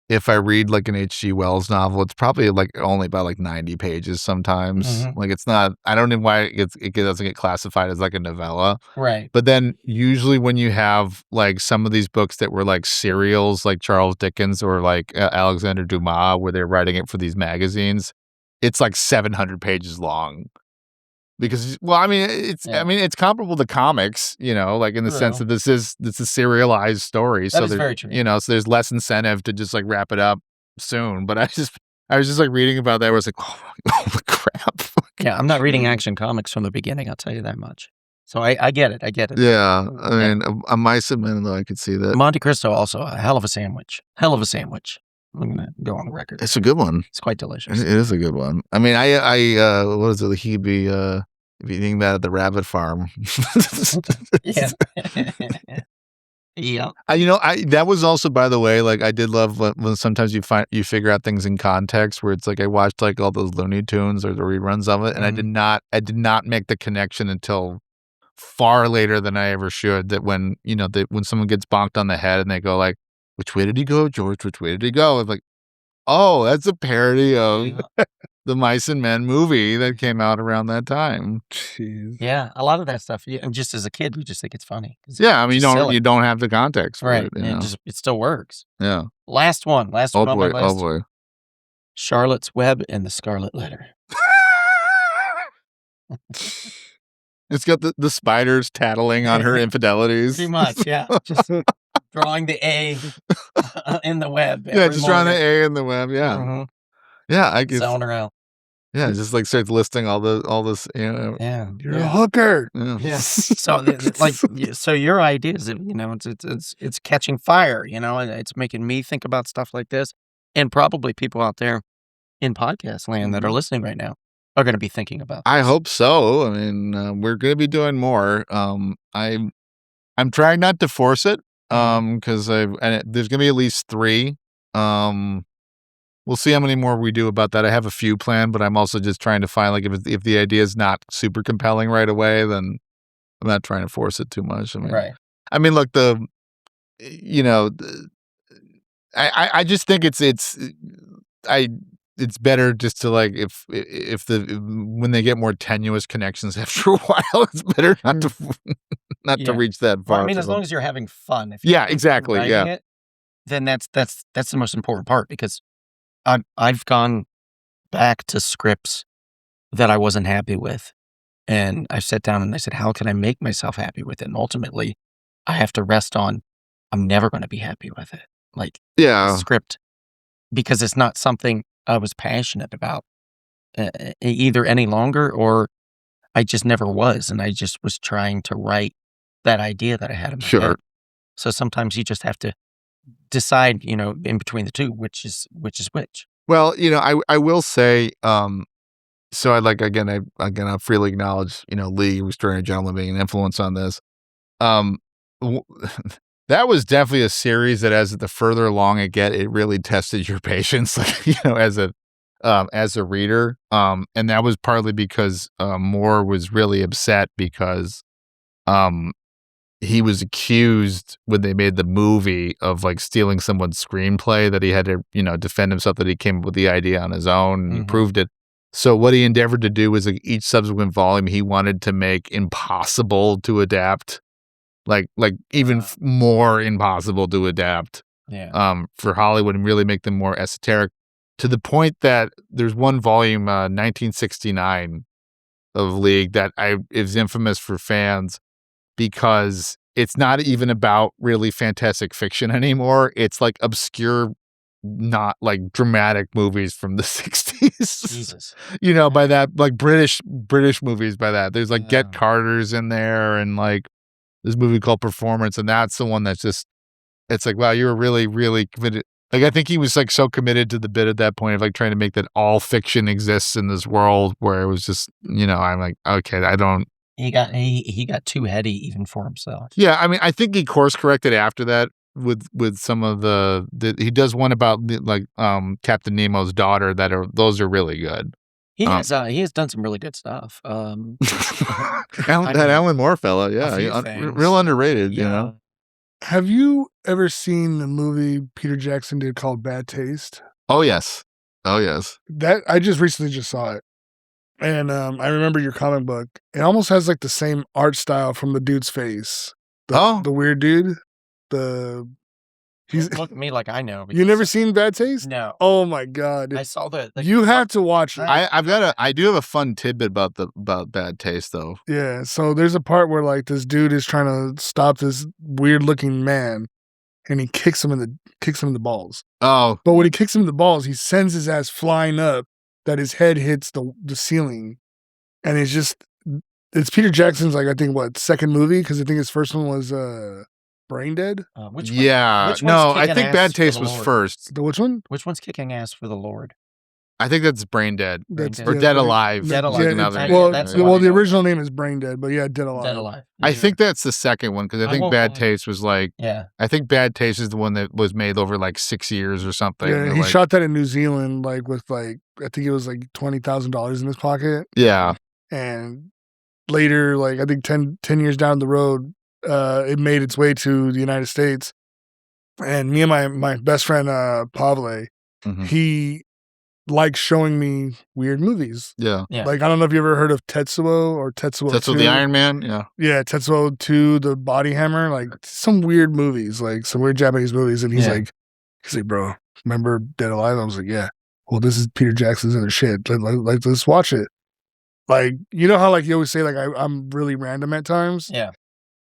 Speaker 4: if I read like an H.G. Wells novel, it's probably like only about like 90 pages sometimes.
Speaker 3: Mhm.
Speaker 4: Like it's not. I don't know why it doesn't get classified as like a novella.
Speaker 3: Right.
Speaker 4: But then usually when you have like some of these books that were like serials, like Charles Dickens or like Alexander Dumas, where they're writing it for these magazines, it's like 700 pages long. Because, well, I mean, it's comparable to comics, like in the sense
Speaker 3: True.
Speaker 4: that it's a serialized story.
Speaker 3: That
Speaker 4: So
Speaker 3: is
Speaker 4: there,
Speaker 3: very true.
Speaker 4: so there's less incentive to just like wrap it up soon. But I was just like reading about that where it's like, oh crap.
Speaker 3: Yeah, I'm not reading Action Comics from the beginning, I'll tell you that much. So I get it.
Speaker 6: Yeah. I mean, a Mice and Men, though, I could see that.
Speaker 3: Monte Cristo also, a hell of a sandwich. I'm going to go on the record.
Speaker 6: It's a good one.
Speaker 3: It's quite
Speaker 6: It
Speaker 3: delicious.
Speaker 6: is a good one. I mean, what is it? He'd be eating that at the rabbit farm.
Speaker 3: Yeah. Yeah.
Speaker 4: That was also, by the way, like I did love when sometimes you figure out things in context where it's like I watched like all those Looney Tunes or the reruns of it, and
Speaker 3: Mhm.
Speaker 4: I did not make the connection until far later than I ever should. That when when someone gets bonked on the head and they go like, "Which way did he go, George? Which way did he go?" It's like, oh, that's a parody of the Mice and Men movie that came out around that time.
Speaker 5: Jeez.
Speaker 3: Yeah, a lot of that stuff. Yeah, and just as a kid, we just think it's funny. 'Cause
Speaker 4: Yeah, I mean,
Speaker 3: it's silly.
Speaker 4: you don't have the context for
Speaker 3: Right.
Speaker 4: it.
Speaker 3: It still works.
Speaker 4: Yeah.
Speaker 3: Last one
Speaker 4: Oh
Speaker 3: on my
Speaker 4: boy.
Speaker 3: list.
Speaker 4: Oh boy.
Speaker 3: Charlotte's Web and the Scarlet Letter.
Speaker 4: It's got the spiders tattling on her infidelities.
Speaker 3: Pretty much, yeah. Just drawing the A in the web.
Speaker 4: Yeah, just drawing the A in the web. Yeah,
Speaker 3: Mhm.
Speaker 4: yeah. I guess.
Speaker 3: Selling her out.
Speaker 4: Yeah, just like starts listing all this.
Speaker 3: Yeah.
Speaker 5: You're a hooker.
Speaker 4: Yeah.
Speaker 3: Yeah. So so your ideas, it's catching fire, and it's making me think about stuff like this, and probably people out there in podcast land that are listening right now are going to be thinking about.
Speaker 4: I
Speaker 3: this.
Speaker 4: hope so. I mean, we're going to be doing more. I'm trying not to force it. Because there's going to be at least 3. we'll see how many more we do about that. I have a few planned, but I'm also just trying to find like if the idea is not super compelling right away, then I'm not trying to force it too much.
Speaker 3: Right.
Speaker 4: I mean, look, I just think it's better just to like if when they get more tenuous connections after a while, it's better not to to reach that far.
Speaker 3: Well, I mean, as long as you're having fun. If
Speaker 4: Yeah,
Speaker 3: you're
Speaker 4: exactly.
Speaker 3: writing
Speaker 4: Yeah.
Speaker 3: it, then that's the most important part, because I've gone back to scripts that I wasn't happy with, and I sat down and I said, how can I make myself happy with it? And ultimately, I have to rest on, I'm never going to be happy with it. Like the
Speaker 6: Yeah.
Speaker 3: script, because it's not something I was passionate about either any longer, or I just never was. And I just was trying to write that idea that I had in my
Speaker 6: Sure.
Speaker 3: head. So sometimes you just have to decide, in between the two, which is which.
Speaker 6: Well, I will say, so I like I freely acknowledge, Lee Restoring a Gentleman being an influence on this.
Speaker 4: w- that was definitely a series that as the further along it really tested your patience, like, as a reader. And that was partly because Moore was really upset because he was accused when they made the movie of like stealing someone's screenplay, that he had to, defend himself, that he came up with the idea on his own and he proved it. So what he endeavored to do was, like, each subsequent volume he wanted to make impossible to adapt, like even more impossible to adapt.
Speaker 3: Yeah.
Speaker 4: For Hollywood, and really make them more esoteric, to the point that there's one volume, 1969 of League, that is infamous for fans because it's not even about really fantastic fiction anymore. It's like obscure, not like dramatic movies from the 60s.
Speaker 3: Jesus.
Speaker 4: By that, like British movies by that. There's like
Speaker 3: Yeah.
Speaker 4: Get Carter's in there, and like this movie called Performance, and that's the one that's just, it's like, wow, you were really, really committed. Like, I think he was like so committed to the bit at that point of like trying to make that all fiction exists in this world, where it was just, I'm like, okay, I don't.
Speaker 3: He got too heady even for himself.
Speaker 4: Yeah, I mean, I think he course corrected after that with some of the he does one about like Captain Nemo's daughter those are really good.
Speaker 3: He has done some really good stuff.
Speaker 6: That Alan Moore fella,
Speaker 3: few
Speaker 6: yeah,
Speaker 3: things.
Speaker 6: real underrated.
Speaker 3: Yeah.
Speaker 5: Have you ever seen the movie Peter Jackson did called Bad Taste?
Speaker 6: Oh yes.
Speaker 5: That I just recently saw it. And I remember your comic book. It almost has like the same art style from the dude's face. The weird dude. He's
Speaker 3: Look at me like I know.
Speaker 5: You never seen Bad Taste?
Speaker 3: No.
Speaker 5: Oh my god.
Speaker 3: I saw
Speaker 5: You have to watch it.
Speaker 4: I do have a fun tidbit about Bad Taste though.
Speaker 5: Yeah, so there's a part where like this dude is trying to stop this weird looking man, and he kicks him in the balls.
Speaker 4: Oh,
Speaker 5: But when he kicks him in the balls, he sends his ass flying up, that his head hits the ceiling, and it's Peter Jackson's, like, I think second movie, because I think his first one was Brain Dead.
Speaker 3: Which
Speaker 4: yeah.
Speaker 3: one's
Speaker 4: No, I
Speaker 3: kicking
Speaker 4: think
Speaker 3: ass
Speaker 4: Bad
Speaker 3: for
Speaker 4: Taste
Speaker 3: the
Speaker 4: was
Speaker 3: Lord?
Speaker 4: first.
Speaker 5: Which one?
Speaker 3: Which one's kicking ass for the Lord?
Speaker 4: I think that's Brain Dead.
Speaker 5: That's
Speaker 3: Dead.
Speaker 4: Or Dead Alive.
Speaker 3: Dead
Speaker 5: Yeah,
Speaker 3: Alive.
Speaker 4: is
Speaker 5: it's-
Speaker 4: another.
Speaker 5: well,
Speaker 3: that's
Speaker 5: the
Speaker 3: what I know.
Speaker 5: original name is Brain Dead, but yeah, Dead Alive.
Speaker 3: Dead Alive.
Speaker 4: I think that's the second one, because I
Speaker 3: I
Speaker 4: think
Speaker 3: won't
Speaker 4: Bad
Speaker 3: lie.
Speaker 4: Taste was like,
Speaker 3: Yeah.
Speaker 4: I think Bad Taste is the one that was made over like 6 years or something.
Speaker 5: Yeah,
Speaker 4: They're
Speaker 5: he
Speaker 4: like-
Speaker 5: shot that in New Zealand, like with like I think it was like $20,000 in his pocket,
Speaker 4: Yeah.
Speaker 5: and later, like I think 10 years down the road, it made its way to the United States. And me and my best friend Pavle,
Speaker 4: Mhm.
Speaker 5: he likes showing me weird movies.
Speaker 4: Yeah.
Speaker 3: Yeah.
Speaker 5: Like, I don't know if you ever heard of Tetsuo or Tetsuo
Speaker 4: That's
Speaker 5: 2.
Speaker 4: what the Iron Man. Yeah.
Speaker 5: Yeah, Tetsuo 2, the Body Hammer, like some weird movies, like some weird Japanese movies. And he's
Speaker 3: Yeah.
Speaker 5: like, bro, remember Dead Alive? I was like, yeah. Well, this is Peter Jackson's other shit. Like, let's watch it. Like, you know how like you always say like I'm really random at times?
Speaker 3: Yeah.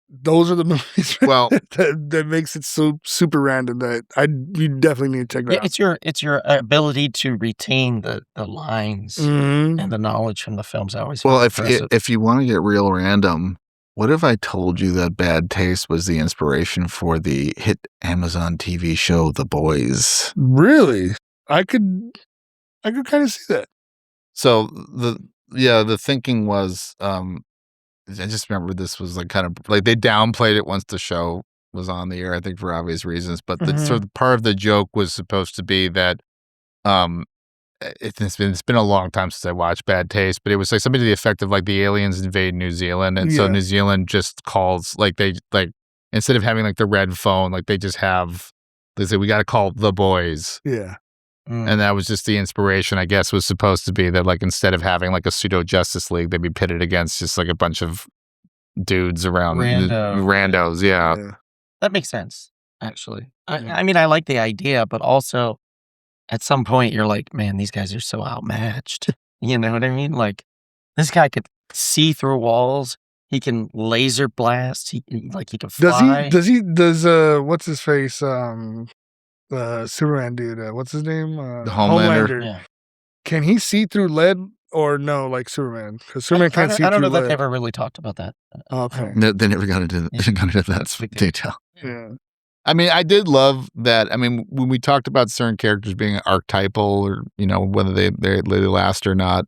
Speaker 5: Those are the movies
Speaker 4: Well-
Speaker 5: that makes it so super random that you definitely need to check it
Speaker 3: Yeah,
Speaker 5: out.
Speaker 3: it's your ability to retain the lines
Speaker 5: Mhm.
Speaker 3: and the knowledge from the films. I always
Speaker 6: Well,
Speaker 3: find
Speaker 6: if
Speaker 3: impressive.
Speaker 6: you want to get real random, what if I told you that Bad Taste was the inspiration for the hit Amazon TV show The Boys?
Speaker 5: Really? I could kind of see that.
Speaker 4: So the thinking was, I just remember this was like kind of like they downplayed it once the show was on the air, I think for obvious reasons. But
Speaker 5: Mhm.
Speaker 4: so part of the joke was supposed to be that It's been a long time since I watched Bad Taste, but it was like something to the effect of like the aliens invade New Zealand, and so New Zealand just calls like they like instead of having like the red phone, like they say we got to call the boys.
Speaker 5: Yeah.
Speaker 4: And that was just the inspiration, I guess, was supposed to be that like instead of having like a pseudo Justice League, they'd be pitted against just like a bunch of dudes around randos. Yeah.
Speaker 3: That makes sense, actually. I mean, I like the idea, but also at some point you're like, man, these guys are so outmatched. You know what I mean? Like this guy could see through walls. He can laser blast. He can fly.
Speaker 5: Does what's his face? Superman dude. What's his name?
Speaker 4: The Homelander.
Speaker 3: Yeah.
Speaker 5: Can he see through lead or no, like Superman? Because Superman can't see through lead.
Speaker 3: I don't know if they've ever really talked about that.
Speaker 5: Okay.
Speaker 6: No, they never got into that detail.
Speaker 5: Yeah.
Speaker 4: I mean, I did love that. I mean, when we talked about certain characters being archetypal or, you know, whether they last or not,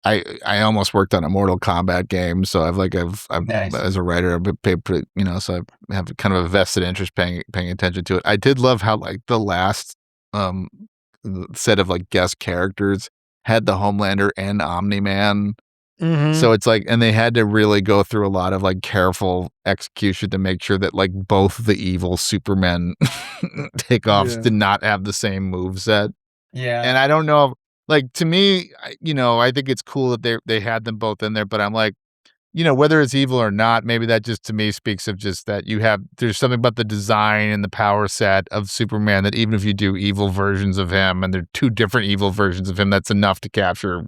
Speaker 4: I almost worked on a Mortal Kombat game, so I've
Speaker 3: Nice.
Speaker 4: as a writer, I've paid, you know, so I have kind of a vested interest paying attention to it. I did love how like the last set of like guest characters had the Homelander and Omni-Man.
Speaker 5: Mm-hmm.
Speaker 4: So it's like, and they had to really go through a lot of like careful execution to make sure that like both the evil Superman takeoffs did not have the same moveset.
Speaker 3: Yeah.
Speaker 4: And I don't know, like to me, you know, I think it's cool that they had them both in there, but I'm like, you know, whether it's evil or not, maybe that just to me speaks of just that there's something about the design and the power set of Superman that even if you do evil versions of him and there are two different evil versions of him, that's enough to capture,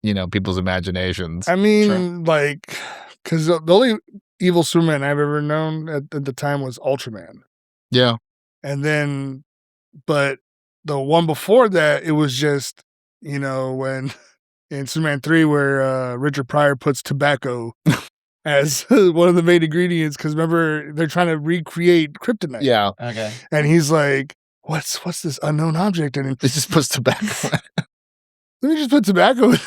Speaker 4: you know, people's imaginations.
Speaker 5: I mean, like, because the only evil Superman I've ever known at the time was Ultraman.
Speaker 4: Yeah.
Speaker 5: And then, but the one before that, it was just, you know, when in Superman 3 where Richard Pryor puts tobacco as one of the main ingredients, because remember, they're trying to recreate kryptonite.
Speaker 4: Yeah.
Speaker 3: Okay.
Speaker 5: And he's like, what's this unknown object? And
Speaker 4: It just puts tobacco in it.
Speaker 5: let me just put tobacco in.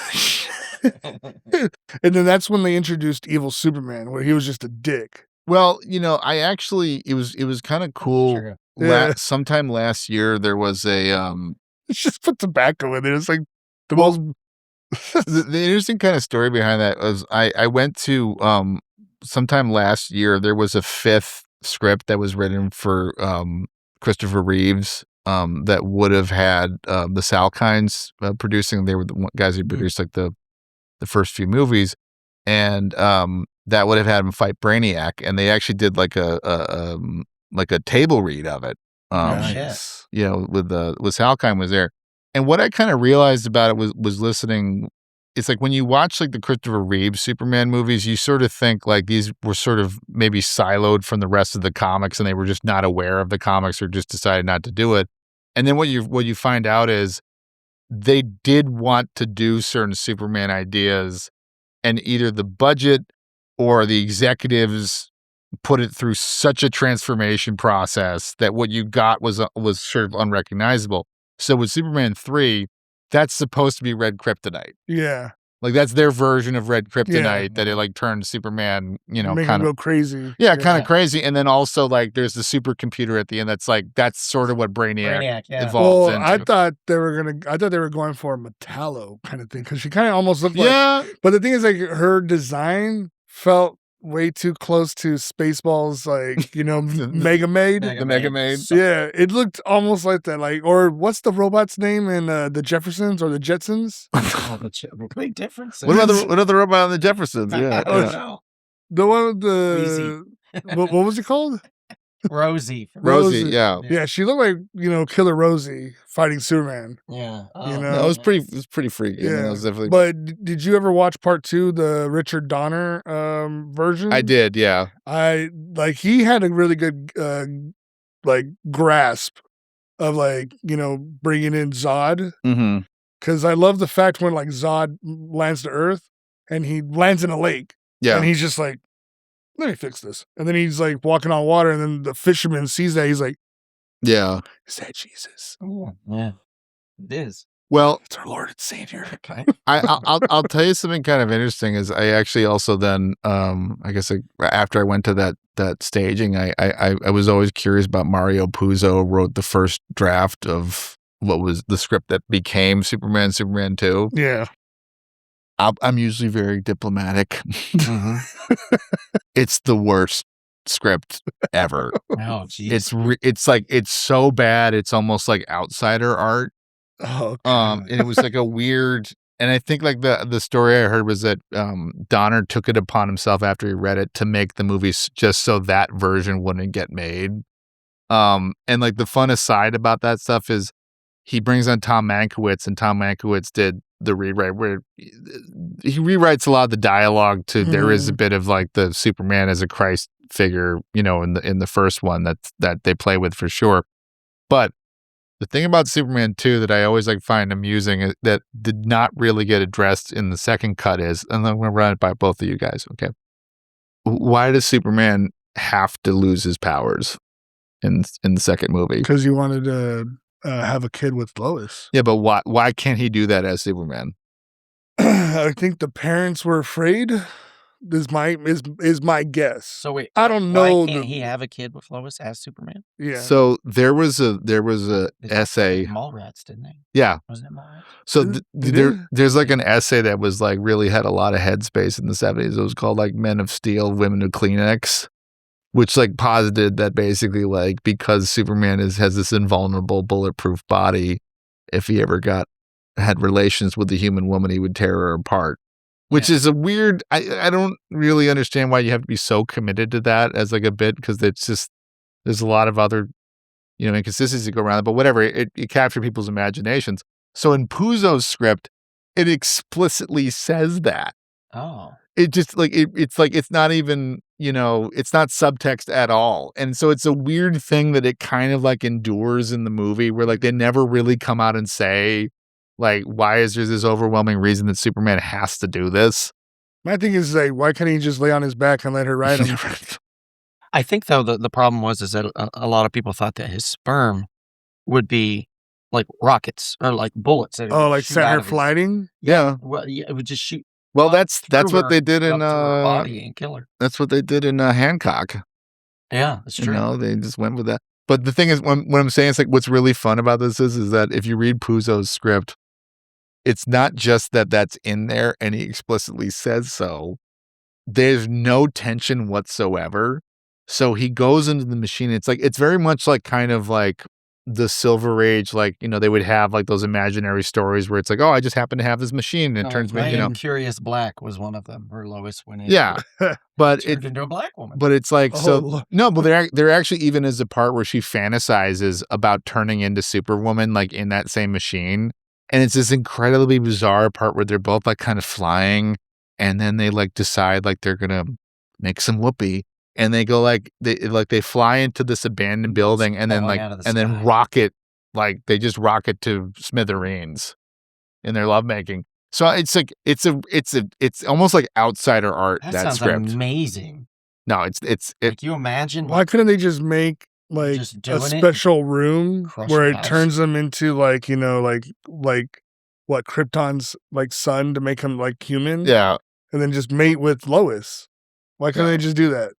Speaker 5: And then that's when they introduced evil Superman, where he was just a dick.
Speaker 4: Well, you know, I actually, it was kind of cool.
Speaker 3: Sure.
Speaker 5: Yeah.
Speaker 4: Sometime last year, there was a,
Speaker 5: It's just put tobacco in it. It's like the most.
Speaker 4: the interesting kind of story behind that was I went to, sometime last year, there was a 5th script that was written for, Christopher Reeves, that would have had, the Salkinds producing. They were the guys who produced like the first few movies. And, that would have had him fight Brainiac. And they actually did like a table read of it.
Speaker 5: Nice.
Speaker 4: You know, with Salkind was there. And what I kind of realized about it was listening. It's like when you watch like the Christopher Reeves Superman movies, you sort of think like these were sort of maybe siloed from the rest of the comics and they were just not aware of the comics or just decided not to do it. And then what you find out is they did want to do certain Superman ideas, and either the budget or the executives put it through such a transformation process that what you got was sort of unrecognizable. So with Superman 3, that's supposed to be red kryptonite.
Speaker 5: Yeah.
Speaker 4: Like that's their version of red kryptonite that it like turned Superman, you know,
Speaker 5: Make him go crazy.
Speaker 4: Yeah, kind of crazy. And then also like there's the supercomputer at the end that's sort of what Brainiac evolves into.
Speaker 5: I thought they were going for a Metallo kind of thing, because she kind of almost looked like. But the thing is, like, her design felt way too close to Spaceballs, like, you know, Mega Maid.
Speaker 4: The Mega Maid.
Speaker 5: Yeah, it looked almost like that. Like, or what's the robot's name in the Jeffersons or the Jetsons?
Speaker 3: Big difference.
Speaker 4: What other robot on the Jeffersons? Yeah,
Speaker 3: I don't know.
Speaker 5: The one with the what was it called?
Speaker 3: Rosie.
Speaker 4: Yeah.
Speaker 5: Yeah, she looked like, you know, Killer Rosie fighting Superman.
Speaker 3: Yeah.
Speaker 5: You know?
Speaker 4: No, it was pretty freaky.
Speaker 5: Yeah.
Speaker 4: I mean, it was definitely...
Speaker 5: But did you ever watch part 2, the Richard Donner version?
Speaker 4: I did, yeah.
Speaker 5: He had a really good like grasp of, like, you know, bringing in Zod.
Speaker 4: Mm-hmm.
Speaker 5: Because I love the fact when like Zod lands to Earth and he lands in a lake.
Speaker 4: Yeah.
Speaker 5: And he's just like, let me fix this. And then he's like walking on water, and then the fisherman sees that. He's like,
Speaker 4: yeah.
Speaker 5: is that Jesus?
Speaker 3: Oh, yeah. It is.
Speaker 4: Well,
Speaker 5: It's our Lord and Savior.
Speaker 3: Okay.
Speaker 4: I'll tell you something kind of interesting is I actually also then I guess after I went to that staging I was always curious about Mario Puzo wrote the first draft of what was the script that became Superman 2.
Speaker 5: Yeah.
Speaker 4: I'm usually very diplomatic.
Speaker 3: Mhm.
Speaker 4: It's the worst script ever.
Speaker 3: Oh, geez.
Speaker 4: It's so bad it's almost like outsider art.
Speaker 5: Oh,
Speaker 4: And it was like a weird, and I think like the story I heard was that Donner took it upon himself after he read it to make the movie just so that version wouldn't get made. And like the fun aside about that stuff is he brings on Tom Mankiewicz, and Tom Mankiewicz did the rewrite where he rewrites a lot of the dialogue to there is a bit of like the Superman as a Christ figure, in the first one that they play with for sure. But the thing about Superman 2 that I always like find amusing is that did not really get addressed in the second cut is, and I'm going to run it by both of you guys. Okay. Why does Superman have to lose his powers in the second movie?
Speaker 5: because you wanted to have a kid with Lois.
Speaker 4: Yeah, but why can't he do that as Superman?
Speaker 5: I think the parents were afraid. Is my guess.
Speaker 3: So wait,
Speaker 5: I don't know.
Speaker 3: why can't he have a kid with Lois as Superman?
Speaker 5: Yeah.
Speaker 4: So there was a
Speaker 3: They
Speaker 4: essay.
Speaker 3: Mallrats, didn't they?
Speaker 4: Yeah.
Speaker 3: Wasn't it Mallrats?
Speaker 4: So
Speaker 5: They did?
Speaker 4: there's like an essay that was like really had a lot of headspace in the 70s. It was called like Men of Steel, Women of Kleenex, which like posited that basically like because Superman has this invulnerable bulletproof body, if he ever had relations with a human woman, he would tear her apart. Which is a weird, I don't really understand why you have to be so committed to that as like a bit, because it's just, there's a lot of other, inconsistencies that go around it, but whatever, it captured people's imaginations. So in Puzo's script, it explicitly says that.
Speaker 3: Oh.
Speaker 4: It just like, it's not even, it's not subtext at all. And so it's a weird thing that it kind of like endures in the movie where like they never really come out and say, like, why is there this overwhelming reason that Superman has to do this?
Speaker 5: My thing is like, why can't he just lay on his back and let her ride him?
Speaker 3: I think though the problem was that a lot of people thought that his sperm would be like rockets or like bullets. that it
Speaker 5: Oh,
Speaker 3: would
Speaker 5: like
Speaker 3: shoot
Speaker 5: set
Speaker 3: out
Speaker 5: her
Speaker 3: of his-
Speaker 5: fling?
Speaker 4: Yeah.
Speaker 3: Well, yeah, it would just shoot.
Speaker 4: Well,
Speaker 3: up
Speaker 4: that's
Speaker 3: through
Speaker 4: what
Speaker 3: her,
Speaker 4: they did
Speaker 3: up
Speaker 4: in
Speaker 3: to her body and kill her.
Speaker 4: that's what they did in Hancock.
Speaker 3: Yeah, that's true.
Speaker 4: They just went with that. But the thing is, what I'm saying is like, what's really fun about this is that if you read Puzo's script, it's not just that that's in there and he explicitly says so. There's no tension whatsoever. So he goes into the machine. It's like, it's very much like kind of like the Silver Age, like, they would have like those imaginary stories where it's like, oh, I just happen to have this machine and it turns me,
Speaker 3: Curious Black was one of them where Lois went in.
Speaker 4: Yeah. But
Speaker 3: turned into a black woman.
Speaker 4: But it's like,
Speaker 5: Oh,
Speaker 4: no, but there actually even is a part where she fantasizes about turning into Superwoman, like in that same machine. And it's this incredibly bizarre part where they're both like kind of flying, and then they like decide like they're gonna make some whoopee, and they go they fly into this abandoned building, and then
Speaker 3: falling
Speaker 4: like
Speaker 3: out of the
Speaker 4: and then
Speaker 3: sky.
Speaker 4: rocket, like they just rocket to smithereens in their lovemaking. So it's like it's almost like outsider art,
Speaker 3: that
Speaker 4: that
Speaker 3: sounds
Speaker 4: script.
Speaker 3: amazing.
Speaker 4: No, it's
Speaker 3: Like you imagine
Speaker 5: Why couldn't they just make like
Speaker 3: Just
Speaker 5: a
Speaker 3: doing it?
Speaker 5: special room
Speaker 3: Crush
Speaker 5: where
Speaker 3: your
Speaker 5: it
Speaker 3: house.
Speaker 5: turns them into like, like what Krypton's like son to make him like human?
Speaker 4: yeah.
Speaker 5: And then just mate with Lois. Why couldn't
Speaker 4: Yeah.
Speaker 5: they just do that?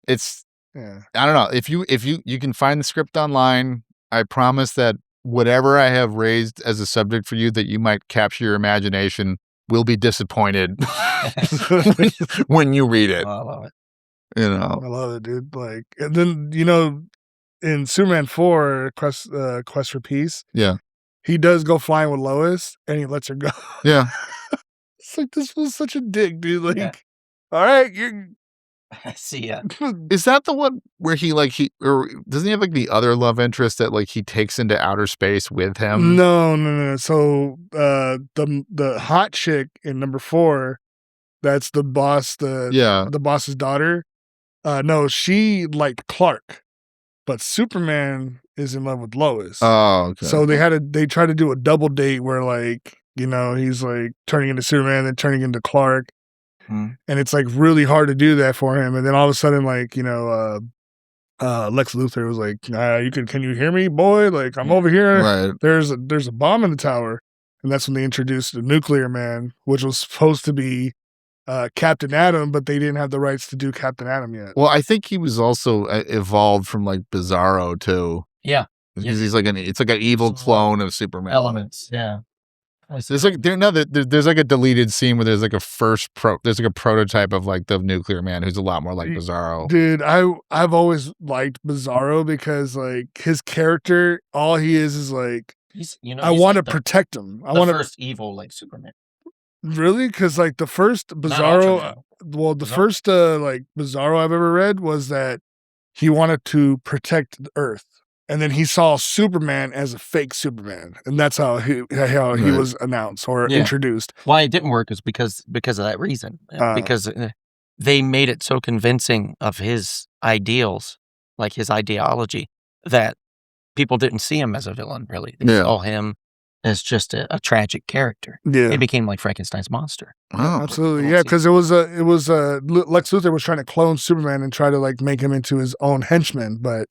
Speaker 4: It's
Speaker 5: Yeah.
Speaker 4: I don't know. If you can find the script online, I promise that whatever I have raised as a subject for you that you might capture your imagination will be disappointed when you read it.
Speaker 3: Oh, I love it.
Speaker 5: I love it, dude. Like, and then, in Superman 4, Quest for Peace,
Speaker 4: Yeah.
Speaker 5: he does go flying with Lois and he lets her go.
Speaker 4: Yeah.
Speaker 5: It's like, this was such a dick, dude. Like,
Speaker 3: Yeah.
Speaker 5: all right, you're.
Speaker 3: See ya.
Speaker 4: Is that the one where or doesn't he have like the other love interest that like he takes into outer space with him?
Speaker 5: No. So the hot chick in number 4, that's the boss,
Speaker 4: Yeah.
Speaker 5: the boss's daughter. No, she liked Clark, but Superman is in love with Lois.
Speaker 4: Oh, okay.
Speaker 5: So they tried to do a double date where like, he's like turning into Superman, then turning into Clark.
Speaker 3: Hmm.
Speaker 5: And it's like really hard to do that for him. And then all of a sudden, like, Lex Luthor was like, can you hear me, boy? Like, I'm over here.
Speaker 4: Right.
Speaker 5: There's a bomb in the tower. and that's when they introduced the Nuclear Man, which was supposed to be Captain Atom, but they didn't have the rights to do Captain Atom yet.
Speaker 4: Well, I think he was also evolved from like Bizarro too.
Speaker 3: Yeah.
Speaker 4: Because he's like it's like an evil clone of Superman.
Speaker 3: Elements. Yeah.
Speaker 4: There's like there's like a deleted scene where there's like there's like a prototype of like the Nuclear Man who's a lot more like Bizarro.
Speaker 5: Dude, I've always liked Bizarro because like his character, all he is like I want to protect him. I want to
Speaker 3: first evil like Superman.
Speaker 5: Really? Because like the first Bizarro, first like Bizarro I've ever read was that he wanted to protect the Earth, and then he saw Superman as a fake Superman, and that's how he was announced or introduced.
Speaker 3: Why it didn't work is because of that reason. Because they made it so convincing of his ideals, like his ideology, that people didn't see him as a villain. Really, they saw him as just a tragic character.
Speaker 5: Yeah,
Speaker 3: it became like Frankenstein's monster.
Speaker 5: Oh, absolutely. Yeah, because it was Lex Luthor was trying to clone Superman and try to like make him into his own henchman, but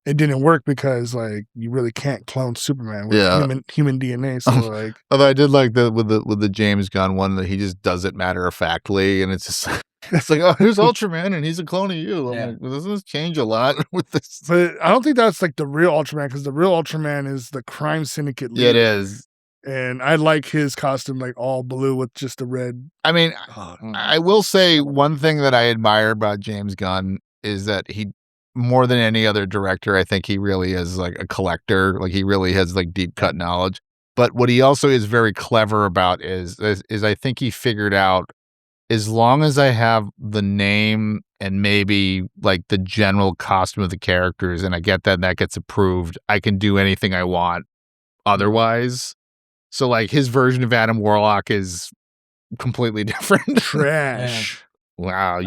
Speaker 5: it didn't work because like you really can't clone Superman with human DNA. So like,
Speaker 4: although I did like with the James Gunn one that he just does it matter of factly, and it's just it's like, oh, here's Ultraman and he's a clone of you. I'm like, well, doesn't this change a lot with this?
Speaker 5: But I don't think that's like the real Ultraman, because the real Ultraman is the crime syndicate leader.
Speaker 4: Yeah, it is.
Speaker 5: And I like his costume, like all blue with just a red.
Speaker 4: I mean, I will say one thing that I admire about James Gunn is that he, more than any other director, I think he really is like a collector. Like he really has like deep cut knowledge. But what he also is very clever about is I think he figured out, as long as I have the name and maybe like the general costume of the characters, and I get that and that gets approved, I can do anything I want otherwise. So like his version of Adam Warlock is completely different.
Speaker 5: Trash.
Speaker 4: Wow.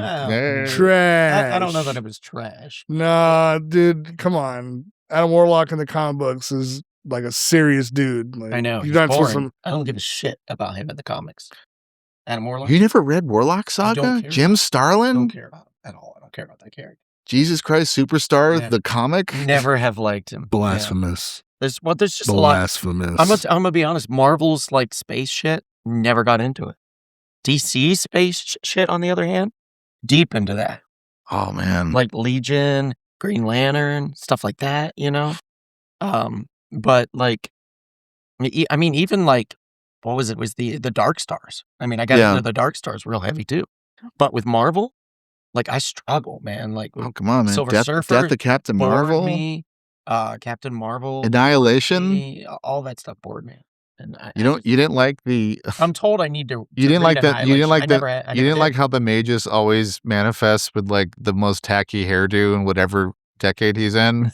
Speaker 5: Trash.
Speaker 3: I don't know that it was trash.
Speaker 5: Nah, dude, come on. Adam Warlock in the comic books is like a serious dude. Like,
Speaker 3: I know.
Speaker 5: You're not boring.
Speaker 3: I don't give a shit about him in the comics. Adam Warlock?
Speaker 6: You never read Warlock Saga? Jim Starlin?
Speaker 3: I don't care about it at all. I don't care about that character.
Speaker 6: Jesus Christ Superstar, the comic?
Speaker 3: Never have liked him.
Speaker 5: Blasphemous.
Speaker 3: Yeah. There's just
Speaker 5: Blasphemous.
Speaker 3: a lot. I'm gonna be honest. Marvel's like space shit, never got into it. DC space shit, on the other hand, deep into that.
Speaker 6: Oh man,
Speaker 3: like Legion, Green Lantern, stuff like that. You know, but like, I mean, even like, what was it? Was the Dark Stars? I mean, I got into the Dark Stars real heavy too. But with Marvel, like I struggle, man. Like,
Speaker 6: oh come on, man,
Speaker 3: Silver Surfer,
Speaker 6: Death of Captain Marvel,
Speaker 3: me, Captain Marvel,
Speaker 6: Annihilation,
Speaker 3: all that stuff bored me. And
Speaker 6: you didn't like the.
Speaker 3: I'm told I need to.
Speaker 6: You didn't like that. You didn't like
Speaker 3: that.
Speaker 6: You didn't like how the Magus always manifests with like the most tacky hairdo in whatever decade he's in.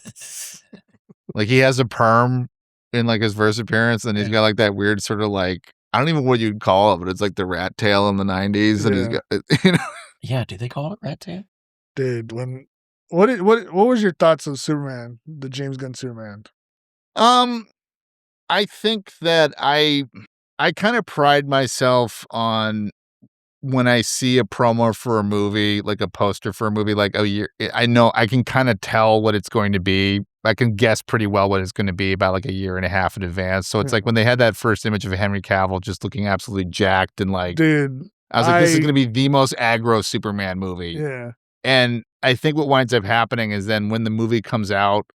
Speaker 6: Like he has a perm in like his first appearance, and he's got like that weird sort of like, I don't even know what you'd call it, but it's like the rat tail in the 90s. And he's got, you know.
Speaker 3: Yeah, do they call it rat tail?
Speaker 5: Dude, what was your thoughts of Superman, the James Gunn Superman?
Speaker 4: I think that I kind of pride myself on when I see a promo for a movie, like a poster for a movie, like, oh, I know I can kind of tell what it's going to be. I can guess pretty well what it's going to be about like a year and a half in advance. So it's like when they had that first image of Henry Cavill just looking absolutely jacked and like,
Speaker 5: dude,
Speaker 4: I was like, this is going to be the most aggro Superman movie.
Speaker 5: Yeah.
Speaker 4: And I think what winds up happening is then when the movie comes out,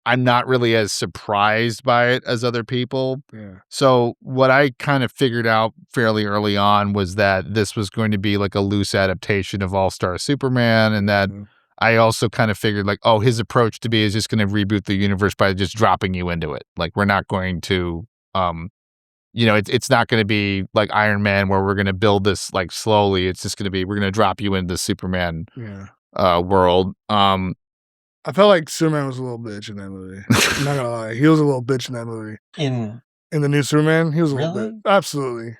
Speaker 4: I'm not really as surprised by it as other people.
Speaker 5: Yeah.
Speaker 4: So what I kind of figured out fairly early on was that this was going to be like a loose adaptation of All-Star Superman, and that I also kind of figured like, oh, his approach to be is just going to reboot the universe by just dropping you into it. Like we're not going to, you know, it's not going to be like Iron Man where we're going to build this like slowly. It's just going to be, we're going to drop you into the Superman world.
Speaker 5: I felt like Superman was a little bitch in that movie. I'm not gonna lie, he was a little bitch in that movie.
Speaker 3: In
Speaker 5: the new Superman, he was a little bit. Absolutely.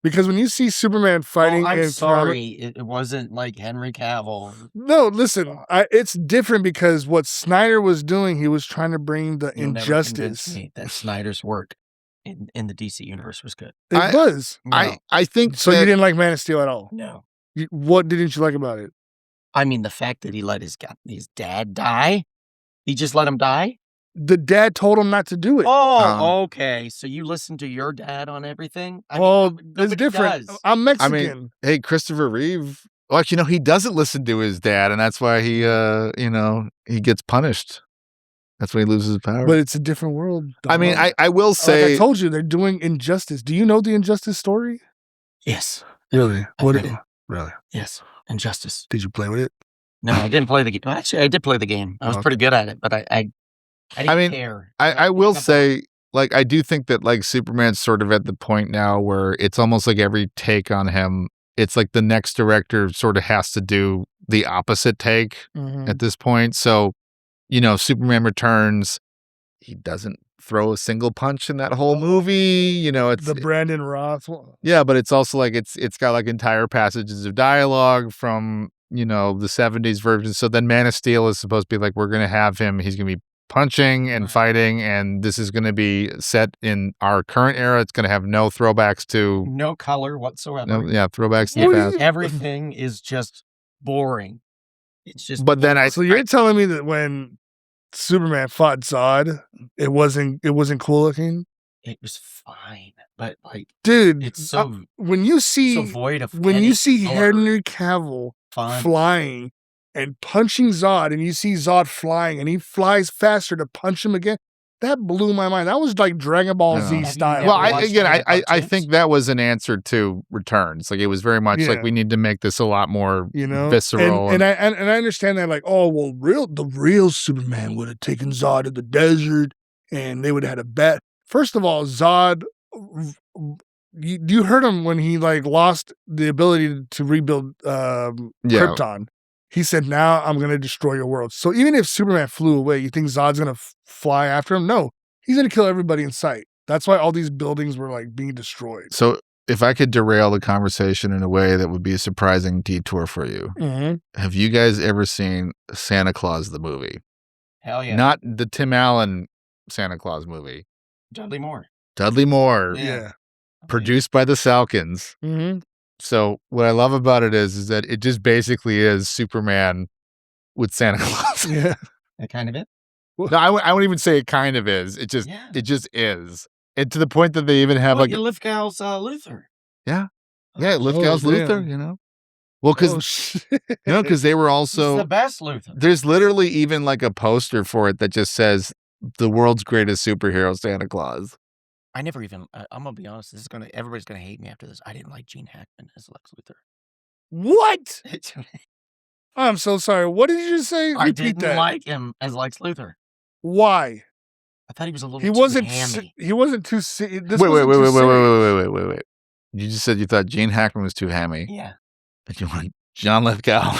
Speaker 5: Because when you see Superman fighting,
Speaker 3: I'm sorry, it wasn't like Henry Cavill.
Speaker 5: No, listen, it's different because what Snyder was doing, he was trying to bring the injustice.
Speaker 3: Never convinced me that Snyder's work in the DC universe was good.
Speaker 5: It was.
Speaker 3: No.
Speaker 4: I think
Speaker 5: so. You didn't like Man of Steel at all?
Speaker 3: No.
Speaker 5: What didn't you like about it?
Speaker 3: I mean, the fact that he let his dad die, he just let him die.
Speaker 5: the dad told him not to do it.
Speaker 3: Oh, okay. So you listen to your dad on everything?
Speaker 5: It's different.
Speaker 3: Does.
Speaker 5: I'm Mexican.
Speaker 6: I mean, hey, Christopher Reeve. Well, he doesn't listen to his dad, and that's why he gets punished. That's why he loses his power.
Speaker 5: But it's a different world.
Speaker 6: I mean, I will say,
Speaker 5: like I told you, they're doing Injustice. Do you know the Injustice story?
Speaker 3: Yes.
Speaker 5: Really?
Speaker 3: Really? Yes. Injustice.
Speaker 5: Did you play with it?
Speaker 3: No, I didn't play the game. Actually, I did play the game. I was pretty good at it, but I didn't care.
Speaker 6: I will say, like, I do think that, like, Superman's sort of at the point now where it's almost like every take on him, it's like the next director sort of has to do the opposite take at this point. So, Superman Returns, he doesn't throw a single punch in that whole movie. It's
Speaker 5: the Brandon Roth one.
Speaker 6: Yeah, but it's also like it's got like entire passages of dialogue from, the 70s version. So then Man of Steel is supposed to be like, we're going to have him, he's going to be punching and fighting, and this is going to be set in our current era. It's going to have no throwbacks to
Speaker 3: no color whatsoever.
Speaker 6: Throwbacks to the past.
Speaker 3: Everything is just boring. It's just.
Speaker 6: But then
Speaker 5: So you're telling me that when Superman fought Zod, it wasn't cool looking?
Speaker 3: It was fine, but like,
Speaker 5: dude,
Speaker 3: it's so
Speaker 5: when you see
Speaker 3: so void of
Speaker 5: Henry Cavill flying and punching Zod, and you see Zod flying, and he flies faster to punch him again. That blew my mind. That was like Dragon Ball Z style.
Speaker 6: Well, I think that was an answer to Returns. Like, it was very much like, we need to make this a lot more visceral.
Speaker 5: And I understand that, like, oh well, the real Superman would have taken Zod to the desert, and they would have had a bet. First of all, Zod, you heard him when he like lost the ability to rebuild Krypton. He said, now I'm going to destroy your world. So even if Superman flew away, you think Zod's going to fly after him? No, he's going to kill everybody in sight. That's why all these buildings were like being destroyed.
Speaker 6: So if I could derail the conversation in a way that would be a surprising detour for you, have you guys ever seen Santa Claus the movie?
Speaker 3: Hell yeah.
Speaker 6: Not the Tim Allen Santa Claus movie.
Speaker 3: Dudley Moore.
Speaker 5: Yeah.
Speaker 6: Produced by the Salkins. So what I love about it is that it just basically is Superman with Santa Claus.
Speaker 5: Yeah.
Speaker 3: That kind of it?
Speaker 6: No, I wouldn't even say it kind of is. It just is. And to the point that they even have like
Speaker 3: Lithgow's Luthor.
Speaker 6: Yeah. Yeah, Lithgow's Luthor, Well, because they were also
Speaker 3: the best Luthor.
Speaker 6: There's literally even like a poster for it that just says the world's greatest superhero, Santa Claus.
Speaker 3: I never even. I'm gonna be honest. Everybody's gonna hate me after this. I didn't like Gene Hackman as Lex Luthor.
Speaker 5: What? I'm so sorry. What did you just say?
Speaker 3: I didn't like him as Lex Luthor.
Speaker 5: Why?
Speaker 3: I thought he was a little.
Speaker 5: He
Speaker 3: wasn't too hammy.
Speaker 5: He wasn't too.
Speaker 6: Wait. You just said you thought Gene Hackman was too hammy.
Speaker 3: Yeah.
Speaker 6: And you want John Lithgow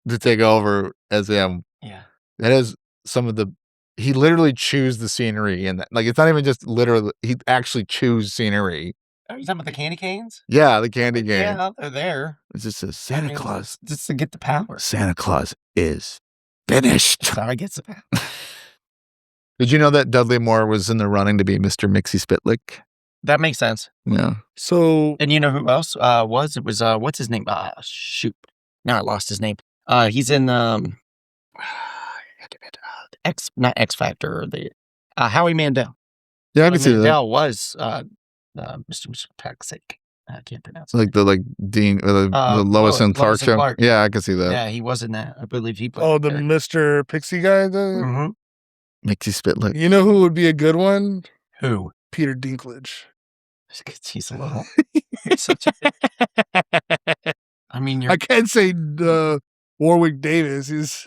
Speaker 6: to take over as him.
Speaker 3: Yeah.
Speaker 6: That is some of the. He literally chews the scenery in that. Like, it's not even just literally. He actually chews scenery.
Speaker 3: Are you talking about the candy canes?
Speaker 6: Yeah, the candy cane.
Speaker 3: Yeah, they're there.
Speaker 6: It's just a Santa Claus.
Speaker 3: Just to get the power.
Speaker 6: Santa Claus is finished.
Speaker 3: That's how he gets the power.
Speaker 6: Did you know that Dudley Moore was in the running to be Mr. Mixie Spitlick?
Speaker 3: That makes sense.
Speaker 6: Yeah.
Speaker 5: So,
Speaker 3: and you know who else was? It was what's his name? Shoot, now I lost his name. He's in not X Factor, or the Howie Mandel.
Speaker 6: Yeah, I can see that.
Speaker 3: Mandel was Mr. Toxic. I can't pronounce it.
Speaker 6: Like the Dean or the Lois and Clark show. Yeah, I can see that.
Speaker 3: Yeah, he was in that. I believe he played.
Speaker 5: Oh, the Mr. Pixie guy.
Speaker 6: Mixie Spitlick.
Speaker 5: You know who would be a good one?
Speaker 3: Who?
Speaker 5: Peter Dinklage.
Speaker 3: He's a little. He's such a. I mean,
Speaker 5: I can't say Warwick Davis. He's.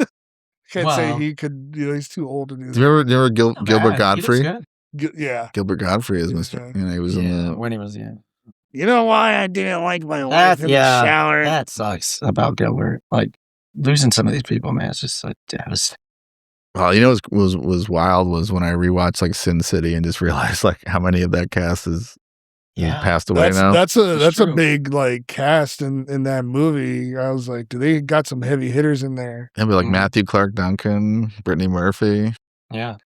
Speaker 5: Can't say he could. He's too old. And
Speaker 6: do you remember Gilbert Godfrey?
Speaker 5: Yeah,
Speaker 6: Gilbert Godfrey is Mr. He was in the.
Speaker 3: When he was
Speaker 5: You know why I didn't like my wife in the shower?
Speaker 3: That sucks about Gilbert. Like losing some of these people, man. It's just like devastating.
Speaker 6: Well, you know what was wild was when I rewatched like Sin City and just realized like how many of that cast is passed away now.
Speaker 5: That's a big like cast in that movie. I was like, do they got some heavy hitters in there?
Speaker 6: Yeah, but like Matthew Clark Duncan, Brittany Murphy.
Speaker 3: Yeah.